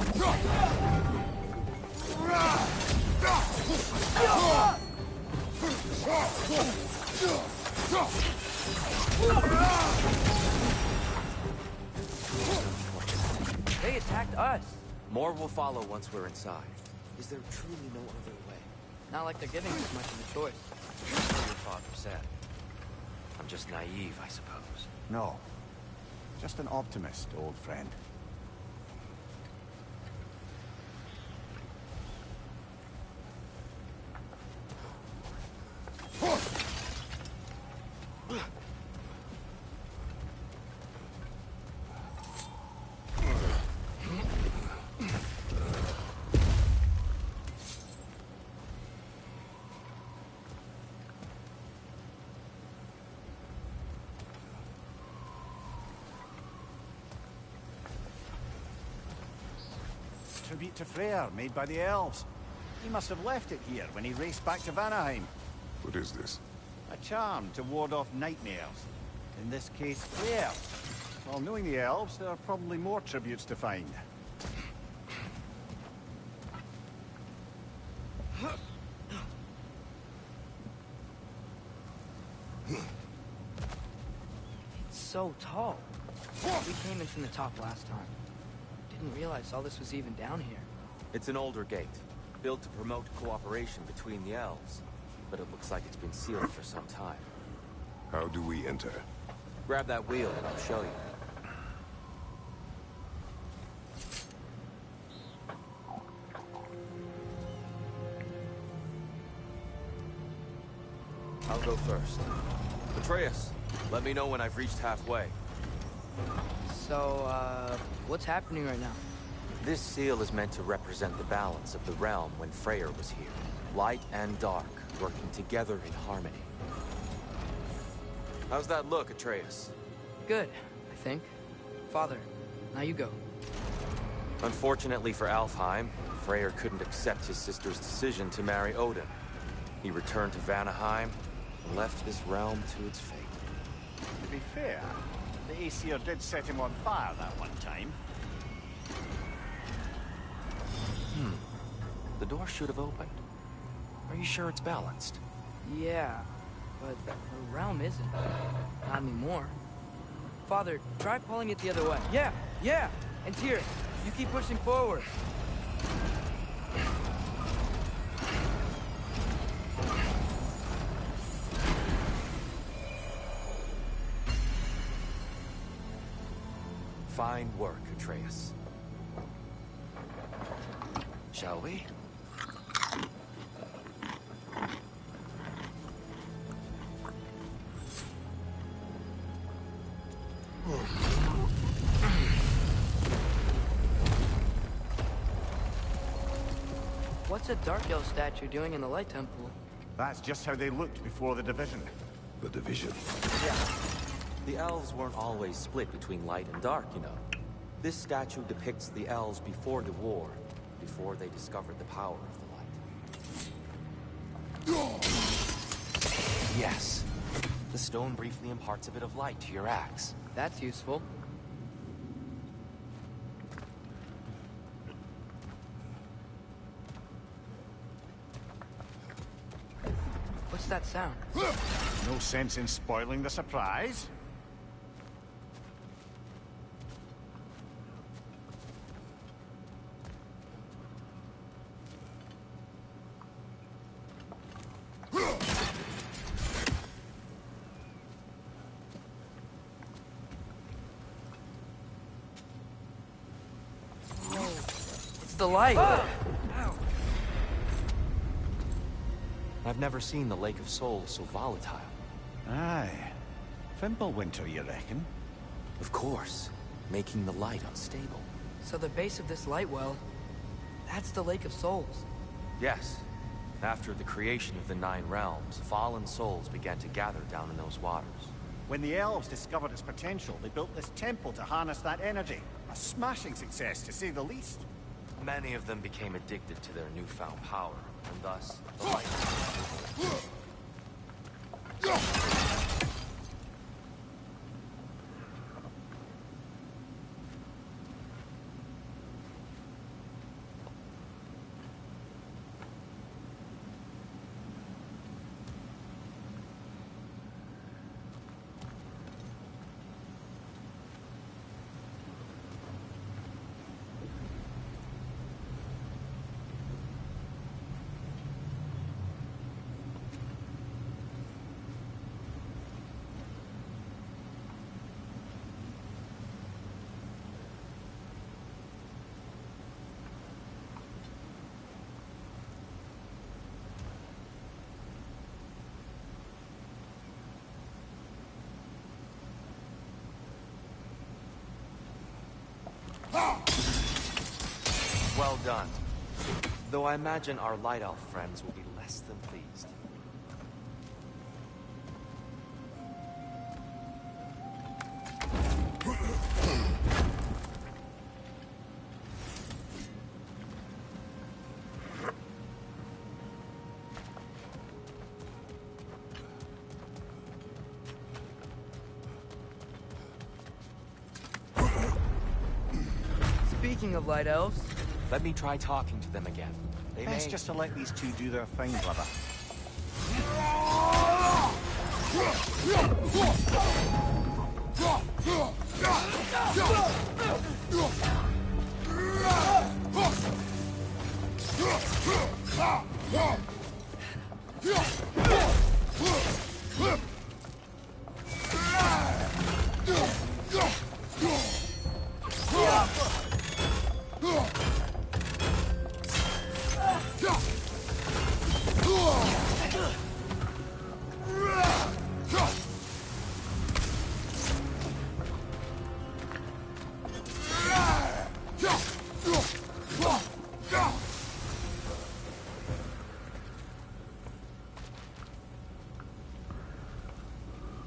They attacked us. More will follow once we're inside. Is there truly no other way? Not like they're giving us much of a choice. That's what your father said. I'm just naive, I suppose. No. Just an optimist, old friend. Tribute to Freyr, made by the elves. He must have left it here when he raced back to Vanaheim. What is this? A charm to ward off nightmares. In this case, Freyr. While knowing the elves, there are probably more tributes to find. It's so tall. We came in from the top last time. Didn't realize all this was even down here. It's an older gate, built to promote cooperation between the elves. But it looks like it's been sealed for some time. How do we enter? Grab that wheel and I'll show you. I'll go first. Atreus, let me know when I've reached halfway. So, what's happening right now? This seal is meant to represent the balance of the realm when Freyr was here. Light and dark, working together in harmony. How's that look, Atreus? Good, I think. Father, now you go. Unfortunately for Alfheim, Freyr couldn't accept his sister's decision to marry Odin. He returned to Vanaheim and left this realm to its fate. To be fair, the Aesir did set him on fire that one time. The door should have opened. Are you sure it's balanced? Yeah, but the realm isn't. Not anymore. Father, try pulling it the other way. Yeah! And Tyr, you keep pushing forward. Fine work, Atreus. Shall we? What's a Dark Elf statue doing in the Light Temple? That's just how they looked before the division. The division. Yeah. The elves weren't always split between light and dark, you know. This statue depicts the elves before the war, before they discovered the power of the light. Yes. The stone briefly imparts a bit of light to your axe. That's useful. What's that sound? No sense in spoiling the surprise. It's the light! I've never seen the Lake of Souls so volatile. Aye. Fimbulwinter, you reckon? Of course, making the light unstable. So the base of this light well, that's the Lake of Souls. Yes. After the creation of the Nine Realms, fallen souls began to gather down in those waters. When the elves discovered its potential, they built this temple to harness that energy. A smashing success, to say the least. Many of them became addicted to their newfound power, and thus, the light. Well done. Though I imagine our Light Elf friends will be less than pleased. Speaking of Light Elves, Let me try talking to them again. They Best may... just to let these two do their thing, brother.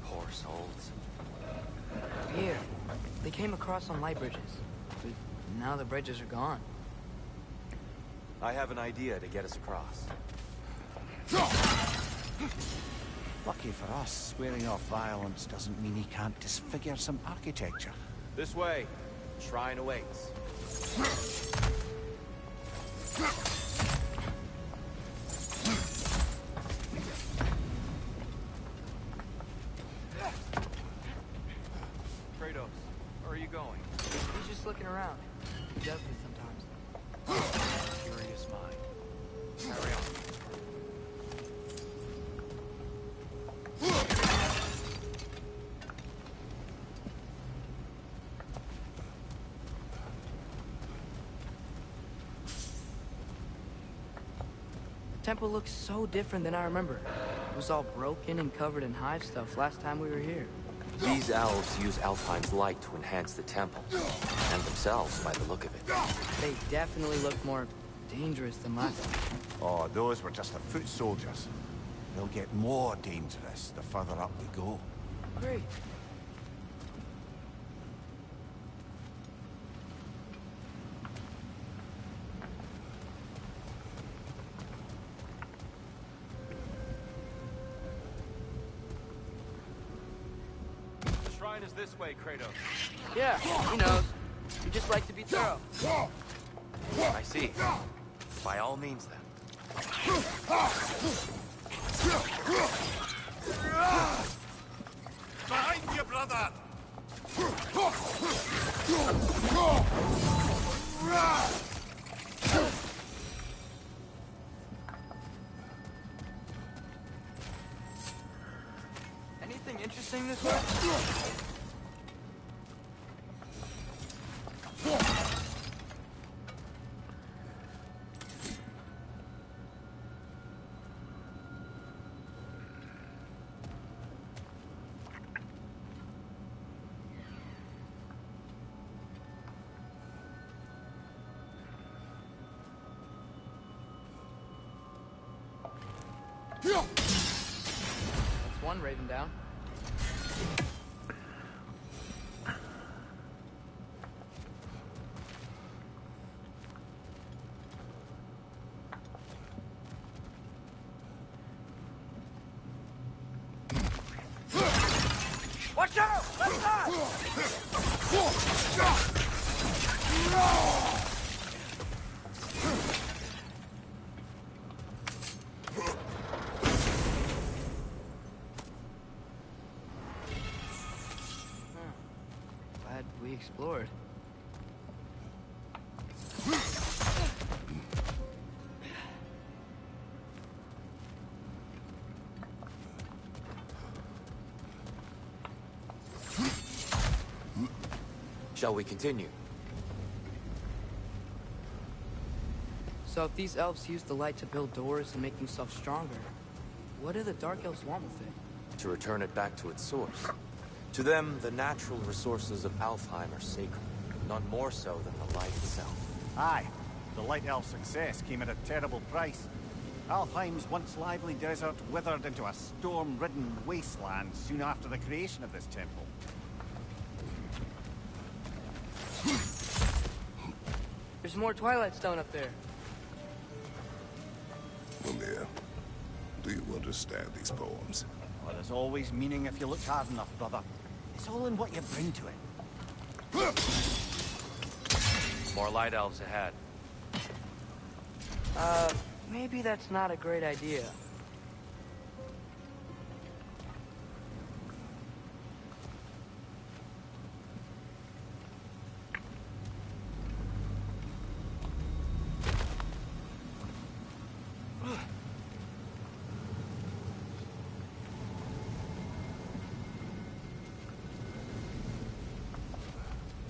Poor souls. here, they came across on light bridges. With now the bridges are gone. I have an idea to get us across. Lucky for us, swearing off violence doesn't mean he can't disfigure some architecture. This way. Shrine awaits. Kratos, where are you going? He's just looking around. He does this sometimes. Curious mind. Carry on. The temple looks so different than I remember. It was all broken and covered in hive stuff last time we were here. These elves use Alfheim's light to enhance the temple. And themselves, by the look of it. They definitely look more dangerous than last time. Oh, those were just the foot soldiers. They'll get more dangerous the further up we go. Great. The shrine is this way, Kratos. Yeah, he knows. We just like to be thorough. I see. By all means, then. Behind you, brother! Anything interesting this way? That's one raven down. Watch out! Left side! Glad we explored. Shall we continue? So if these elves use the light to build doors and make themselves stronger, what do the Dark Elves want with it? To return it back to its source. To them, the natural resources of Alfheim are sacred, none more so than the light itself. Aye, the Light Elf success came at a terrible price. Alfheim's once lively desert withered into a storm-ridden wasteland soon after the creation of this temple. There's more Twilight Stone up there. Mimir, do you understand these poems? Well, there's always meaning if you look hard enough, brother. It's all in what you bring to it. More light elves ahead. Maybe that's not a great idea.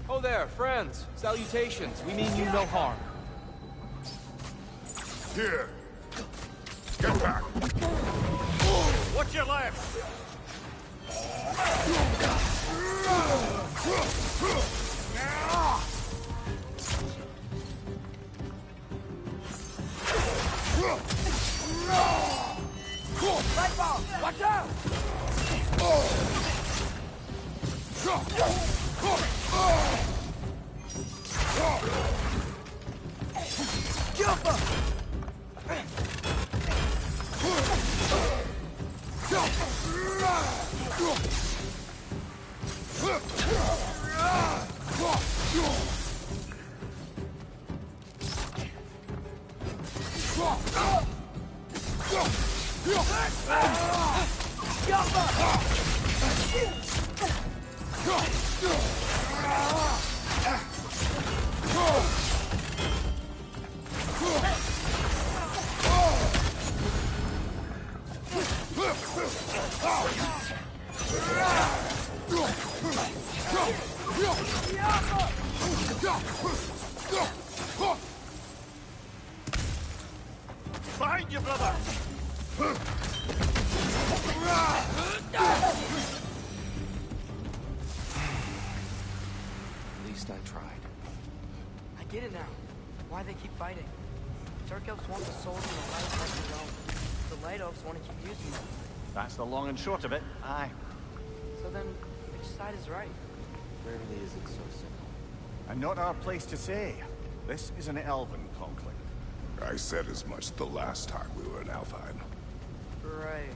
Oh there, friends. Salutations. We mean you no harm. Here! Get back! Watch your left! Lightball! Watch out! Behind you, brother! At least I tried. I get it now. Why they keep fighting. Dark Elves want the souls in the light like their own. The Light Elves want to keep using them. That's the long and short of it. Aye. So then, which side is right? Rarely is it so simple. And not our place to say. This is an elven conflict. I said as much the last time we were in Alfheim. Right.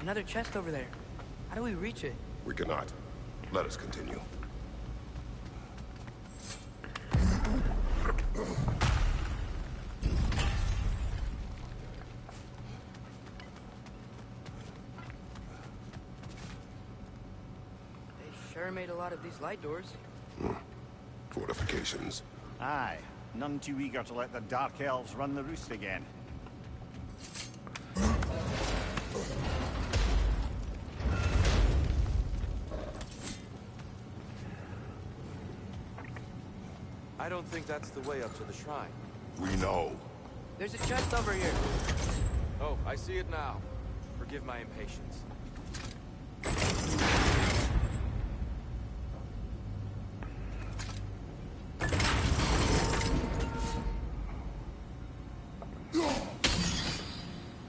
Another chest over there. How do we reach it? We cannot. Let us continue. They sure made a lot of these light doors. Fortifications. Aye. None too eager to let the Dark Elves run the roost again. I don't think that's the way up to the shrine. We know. There's a chest over here. Oh, I see it now. Forgive my impatience.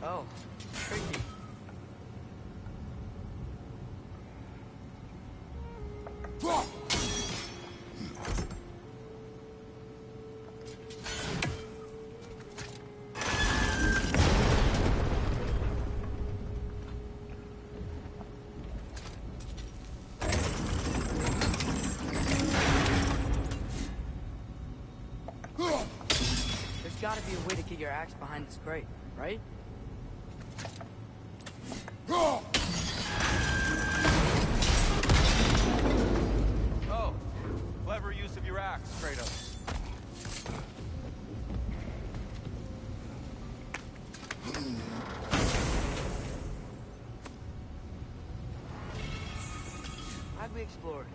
Oh, tricky. There's gotta be a way to get your axe behind this crate, right? Oh, clever use of your axe, Kratos. How'd we explore?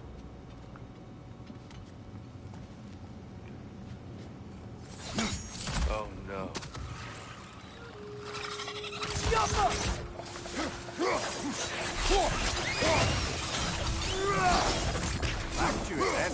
Oh no. Back to it, then.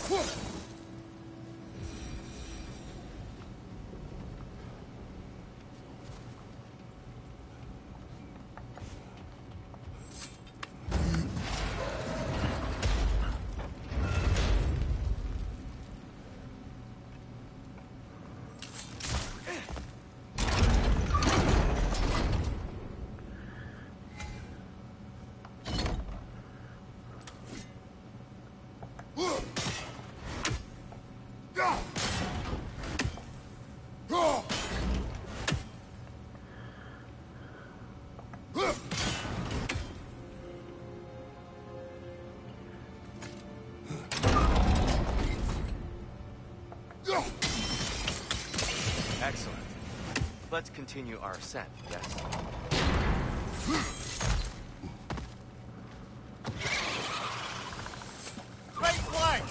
Excellent. Let's continue our ascent, yes? Right flank!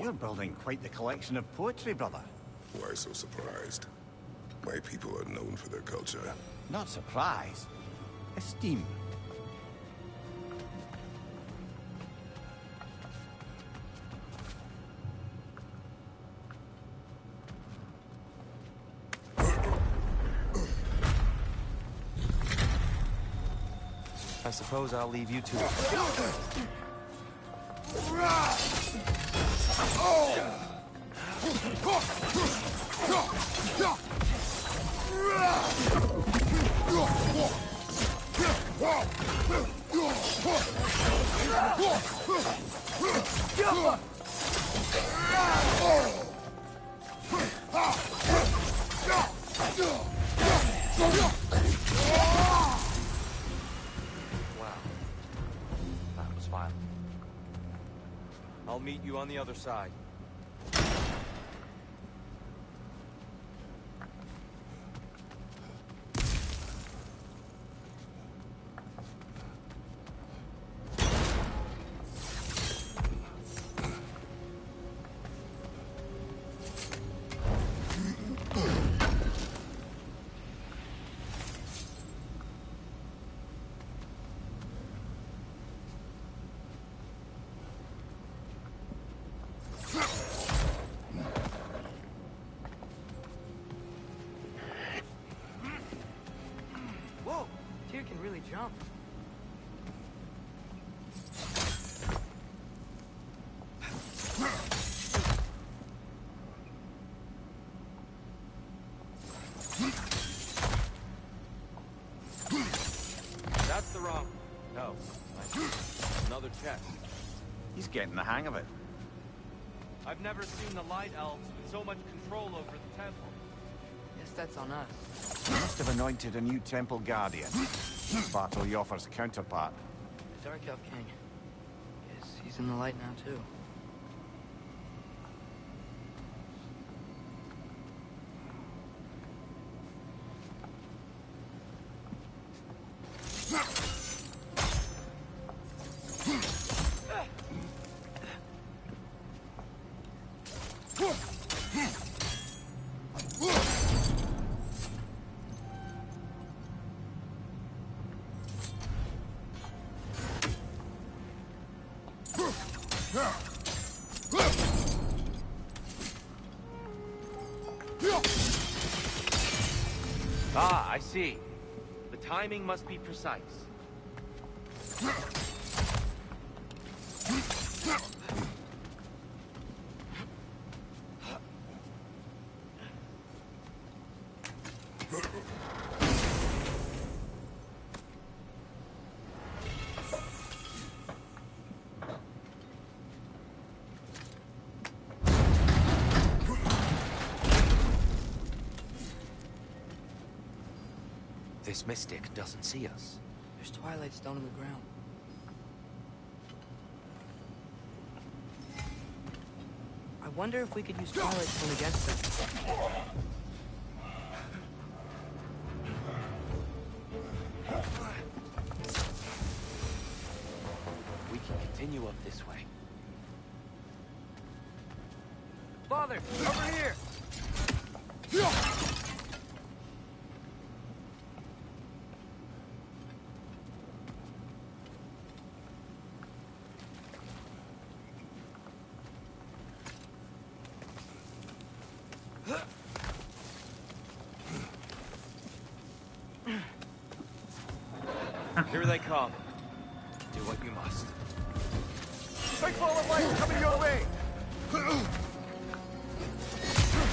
You're building quite the collection of poetry, brother. Why so surprised? My people are known for their culture. Not surprise. Esteem. I suppose I'll leave you to it. Wow. That was violent. I'll meet you on the other side. Whoa, Tyr can really jump. That's the wrong. No. Another chest. He's getting the hang of it. I've never seen the Light Elves with so much control over the temple. Guess that's on us. He must have anointed a new temple guardian. Battle Yoffer's counterpart. Dark Elf King. Guess he's in the light now, too. Ah, I see. The timing must be precise. This mystic doesn't see us. There's Twilight Stone in the ground. I wonder if we could use Twilight Stone against them. We can continue up this way. Father, over here! Here they come. Do what you must. Big ball of light coming your way!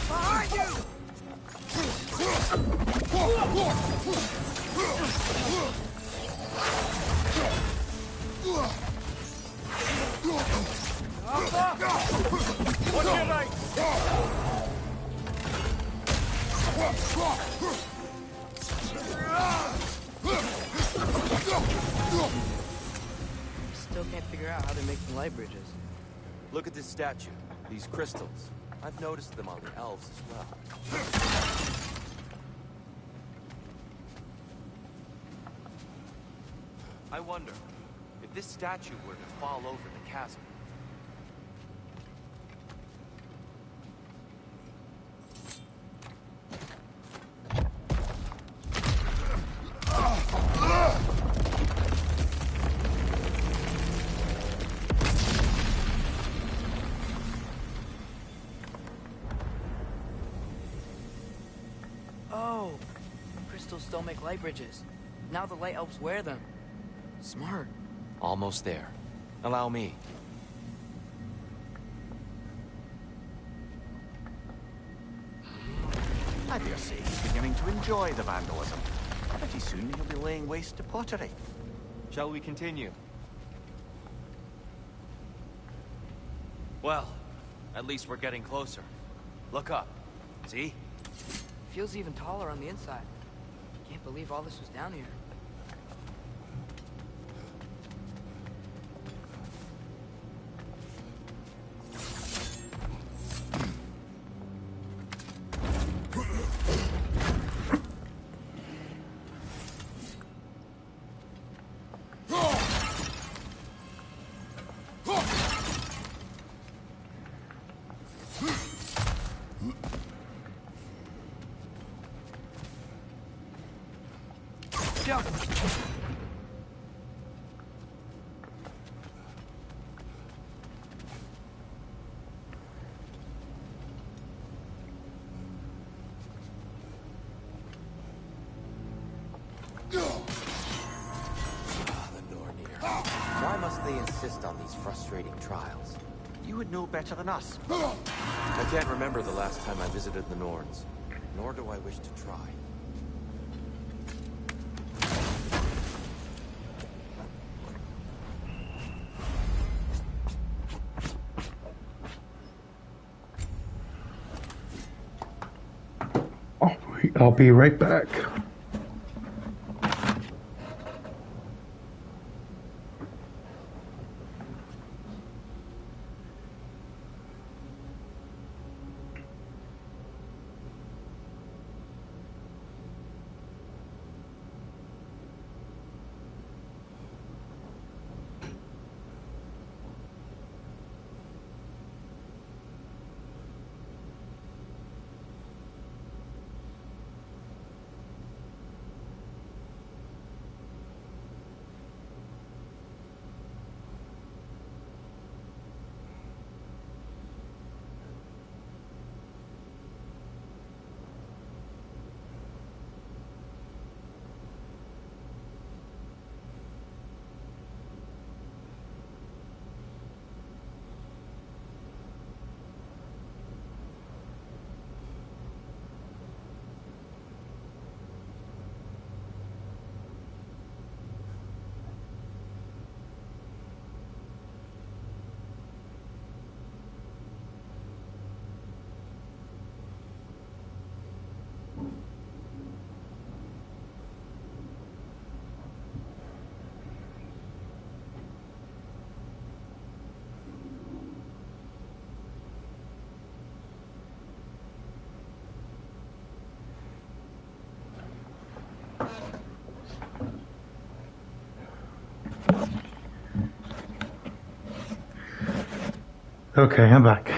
Behind you! What's your right? can't figure out how they're making light bridges. Look at this statue. These crystals. I've noticed them on the elves as well. I wonder, if this statue were to fall over the chasm, Oh, crystals don't make light bridges. Now the light elves wear them. Smart. almost there. Allow me. I dare say he's beginning to enjoy the vandalism. Pretty soon he'll be laying waste to pottery. Shall we continue? Well, at least we're getting closer. Look up. See? Feels even taller on the inside. Can't believe all this was down here. Why must they insist on these frustrating trials? You would know better than us. I can't remember the last time I visited the Norns, nor do I wish to try. I'll be right back. Okay, I'm back.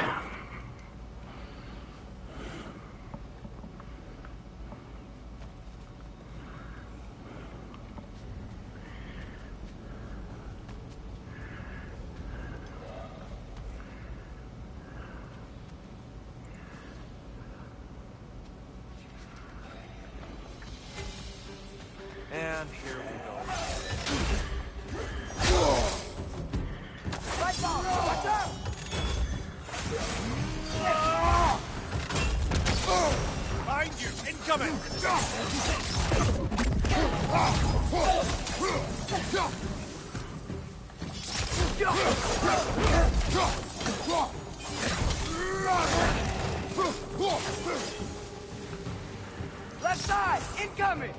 And here we go. Light bulb! Watch out! Behind you! Incoming! Left side! Incoming!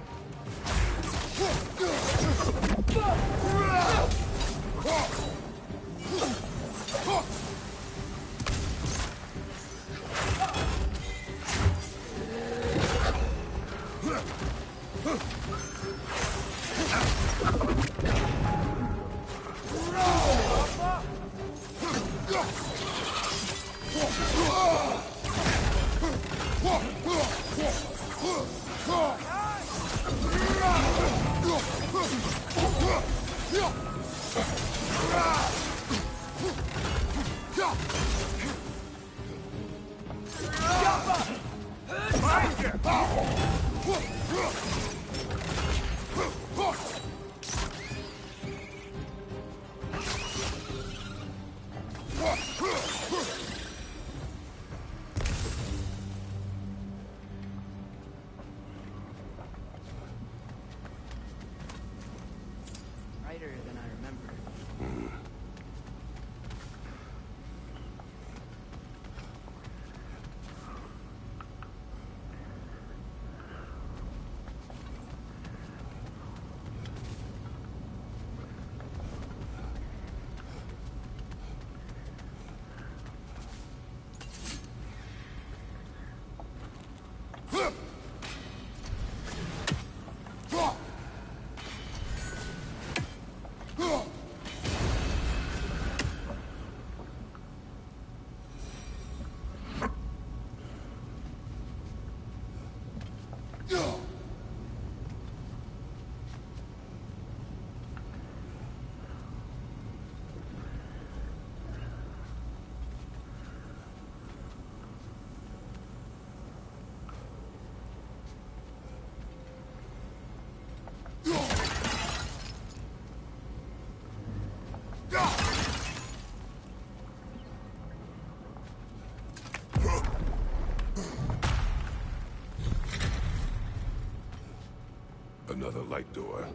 Another light door.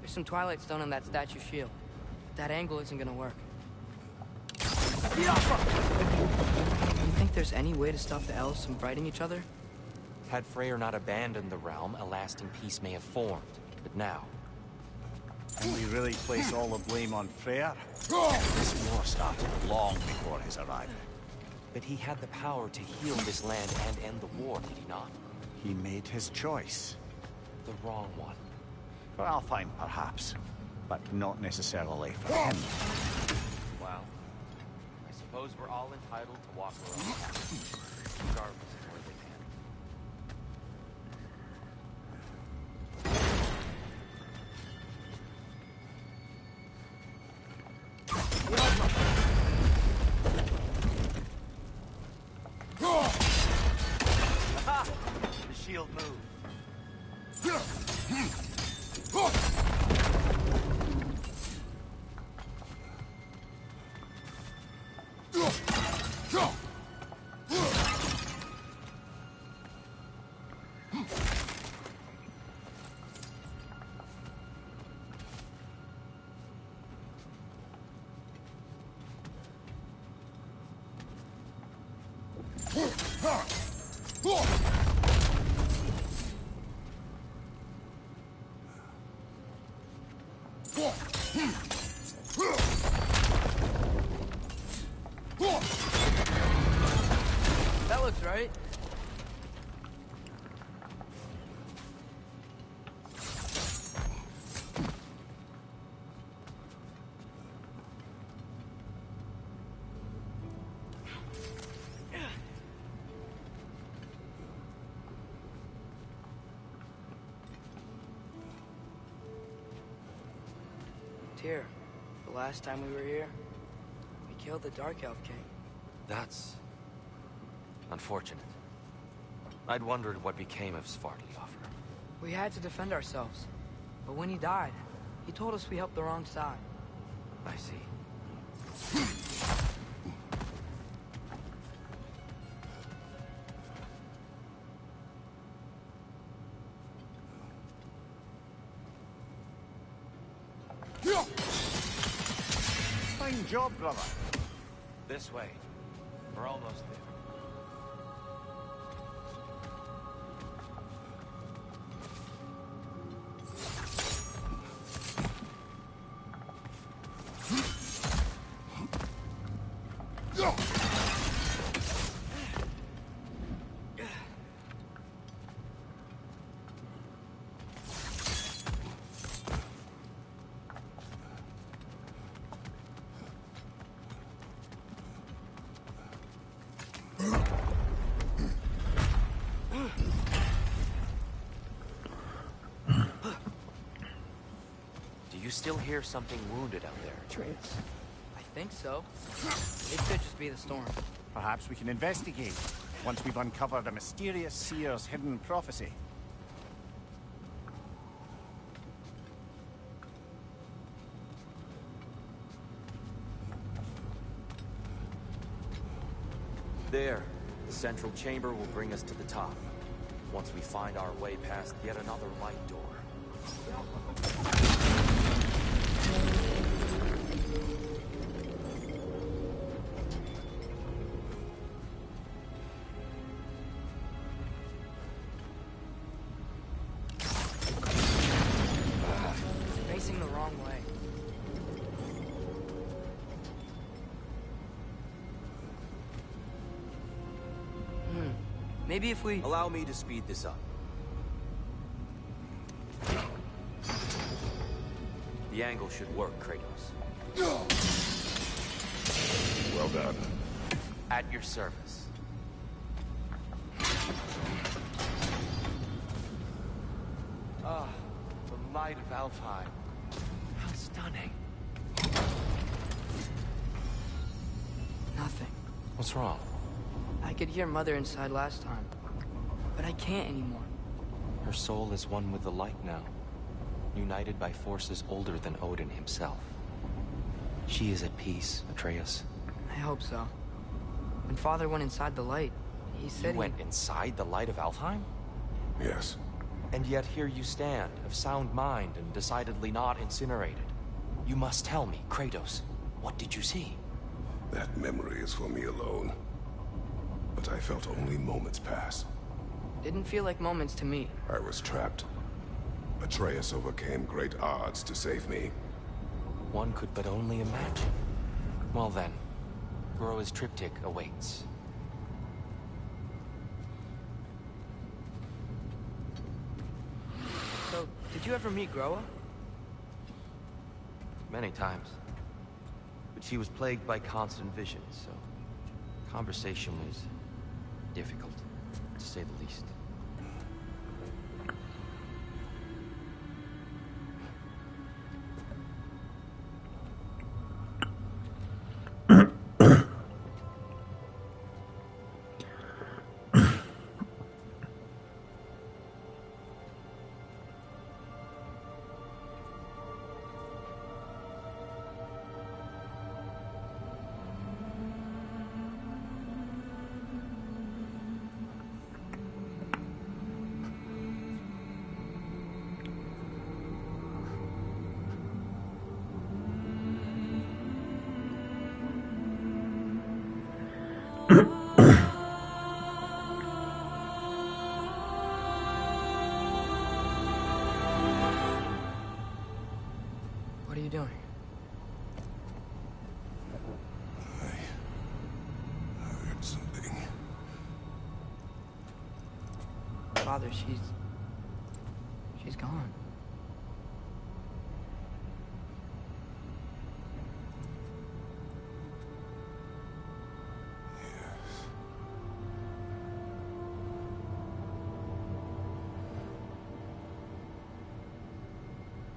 There's some Twilight Stone on that statue shield. That angle isn't gonna work. You think there's any way to stop the elves from fighting each other? Had Freyr not abandoned the realm, a lasting peace may have formed. But now... And we really place all the blame on Freyr? This war started long before his arrival. But he had the power to heal this land and end the war, did he not? He made his choice. The wrong one. For Alfheim, perhaps. But not necessarily for him. Well, I suppose we're all entitled to walk our own path, regardless of where they end. Aha! The shield moved. That looks right. Tyr, the last time we were here, we killed the Dark Elf King. That's... unfortunate. I'd wondered what became of Svartalfheim. We had to defend ourselves. But when he died, he told us we helped the wrong side. I see. Fine job, brother. This way. We're almost there. Do you still hear something wounded out there, Atreus? I think so. It could just be the storm. Perhaps we can investigate, once we've uncovered a mysterious seer's hidden prophecy. There. The central chamber will bring us to the top. Once we find our way past yet another light door. Facing the wrong way. Maybe if we... Allow me to speed this up. The angle should work, Kratos. Well done. At your service. Ah, the light of Alfheim. How stunning. Nothing. What's wrong? I could hear Mother inside last time, but I can't anymore. Her soul is one with the light now, united by forces older than Odin himself. She is at peace, Atreus. I hope so. When Father went inside the light, he said You went inside the light of Alfheim? Yes. And yet here you stand, of sound mind and decidedly not incinerated. You must tell me, Kratos, what did you see? That memory is for me alone. But I felt only moments pass. Didn't feel like moments to me. I was trapped. Atreus overcame great odds to save me. One could but only imagine. Well then, Groa's triptych awaits. So, did you ever meet Groa? Many times. But she was plagued by constant visions, so conversation was difficult, to say the least. What are you doing? I heard something. Father, she's gone. Yes.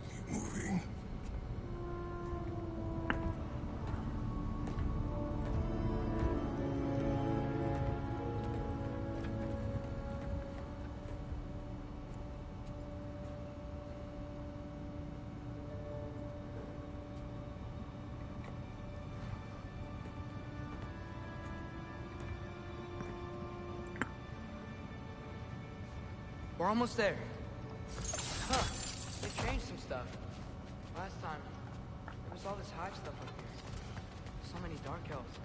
Keep moving. We're almost there. Huh. They changed some stuff. Last time, there was all this hive stuff up here. So many Dark Elves.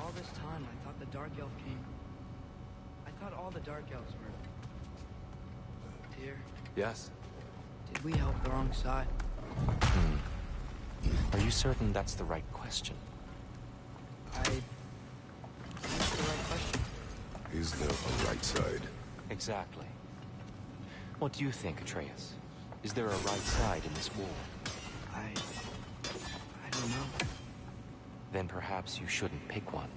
All this time, I thought the Dark Elf King... I thought all the Dark Elves were... Tyr, Yes? did we help the wrong side? Are you certain that's the right question? That's the right question. Is there a right side? Exactly. What do you think, Atreus? Is there a right side in this war? I don't know. Then perhaps you shouldn't pick one.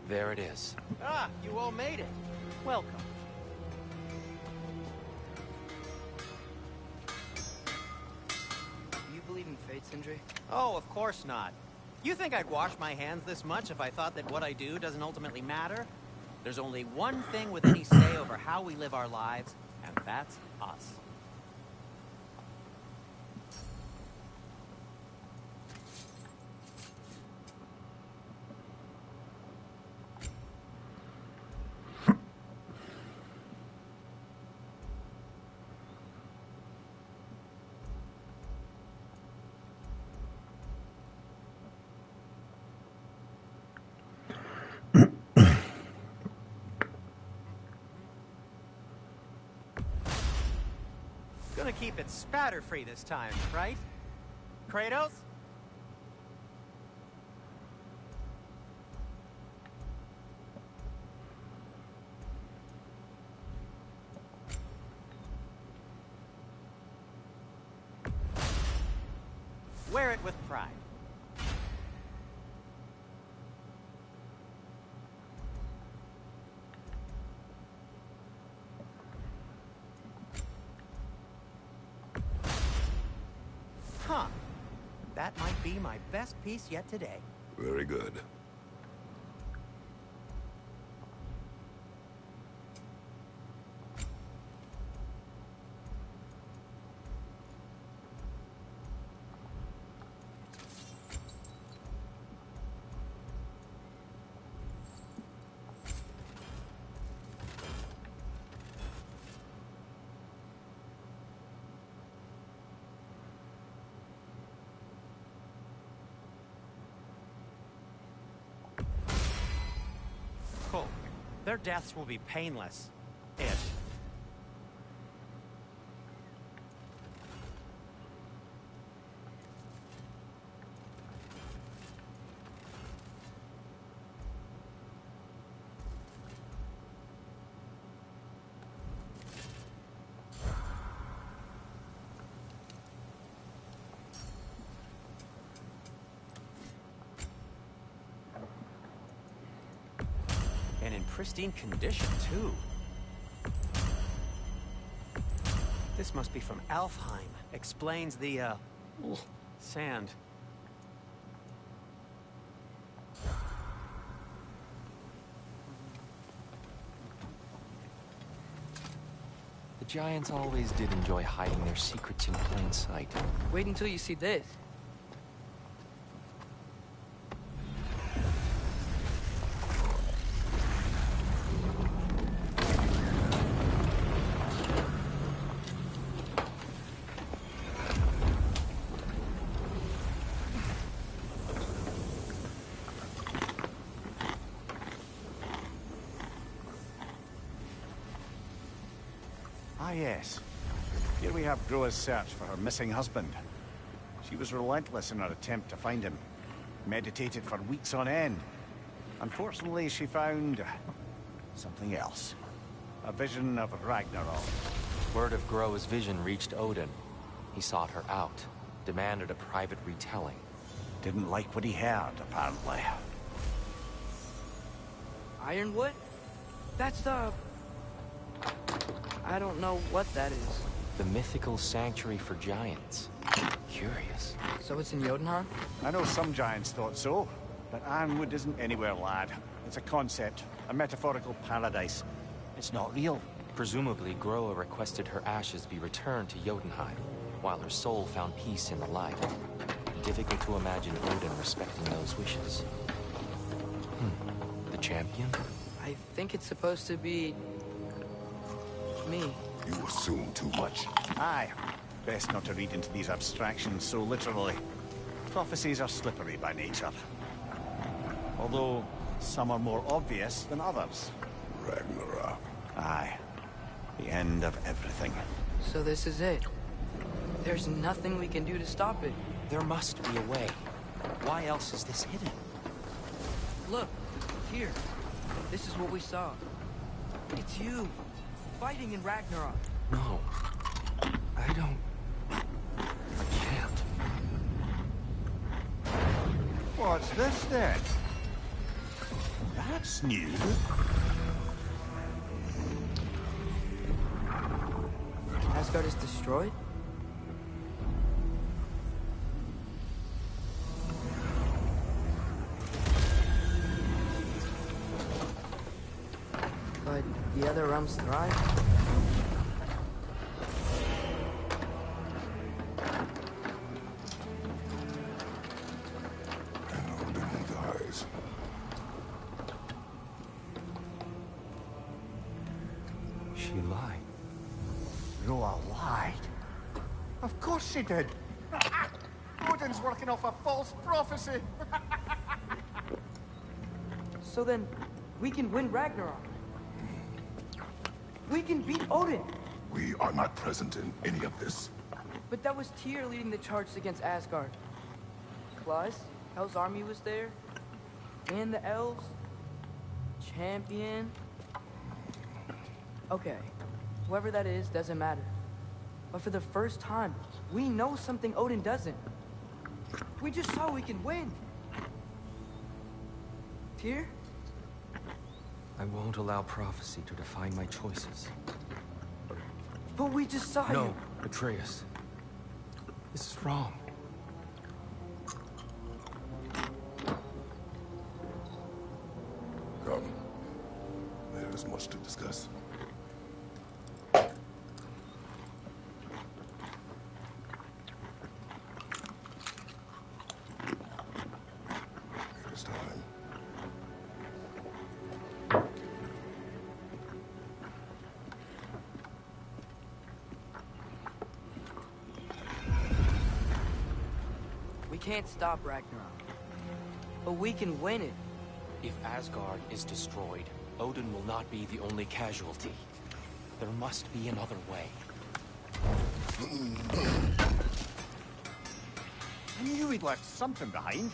There it is. Ah, you all made it. Welcome. Do you believe in fate, Sindri? Oh, of course not. You think I'd wash my hands this much if I thought that what I do doesn't ultimately matter? There's only one thing with any say over how we live our lives, and that's us. Gonna keep it spatter-free this time, right? Kratos? Wear it with pride. Huh. That might be my best piece yet today. Very good. Cool. Their deaths will be painless. Ish. And in pristine condition, too. This must be from Alfheim. Explains the, sand. The Giants always did enjoy hiding their secrets in plain sight. Wait until you see this. Ah, yes. Here we have Groa's search for her missing husband. She was relentless in her attempt to find him. Meditated for weeks on end. Unfortunately, she found something else. A vision of Ragnarok. Word of Groa's vision reached Odin. He sought her out, demanded a private retelling. Didn't like what he heard, apparently. Ironwood? That's the... I don't know what that is. The mythical sanctuary for giants. Curious. So it's in Jotunheim? I know some giants thought so, but Ironwood isn't anywhere, lad. It's a concept, a metaphorical paradise. It's not real. Presumably, Groa requested her ashes be returned to Jotunheim, while her soul found peace in the light. Difficult to imagine Odin respecting those wishes. The champion? I think it's supposed to be... me. You assume too much. Aye. Best not to read into these abstractions so literally. Prophecies are slippery by nature. Although, some are more obvious than others. Ragnarok. Aye. The end of everything. So this is it. There's nothing we can do to stop it. There must be a way. Why else is this hidden? Look, here. This is what we saw. It's you, fighting in Ragnarok. No. I don't... I can't. What's this then? That's new. Asgard is destroyed? But the other realms thrive? And Odin dies. She lied. Groa lied. Of course she did. Odin's working off a false prophecy. So then, we can win Ragnarok. We can beat Odin. We are not present in any of this. But that was Tyr leading the charge against Asgard. Plus, Hell's army was there. And the elves. Champion. Okay, whoever that is doesn't matter. But for the first time, we know something Odin doesn't. We just saw we can win. Tyr? I won't allow prophecy to define my choices. But we just saw No, you. Atreus. This is wrong. Come. There is much to discuss. It is time. We can't stop Ragnarok. But we can win it. If Asgard is destroyed, Odin will not be the only casualty. There must be another way. I knew he'd left something behind.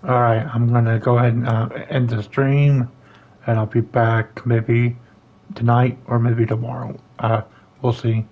Alright, I'm gonna go ahead and end the stream, and I'll be back maybe tonight or maybe tomorrow. We'll see.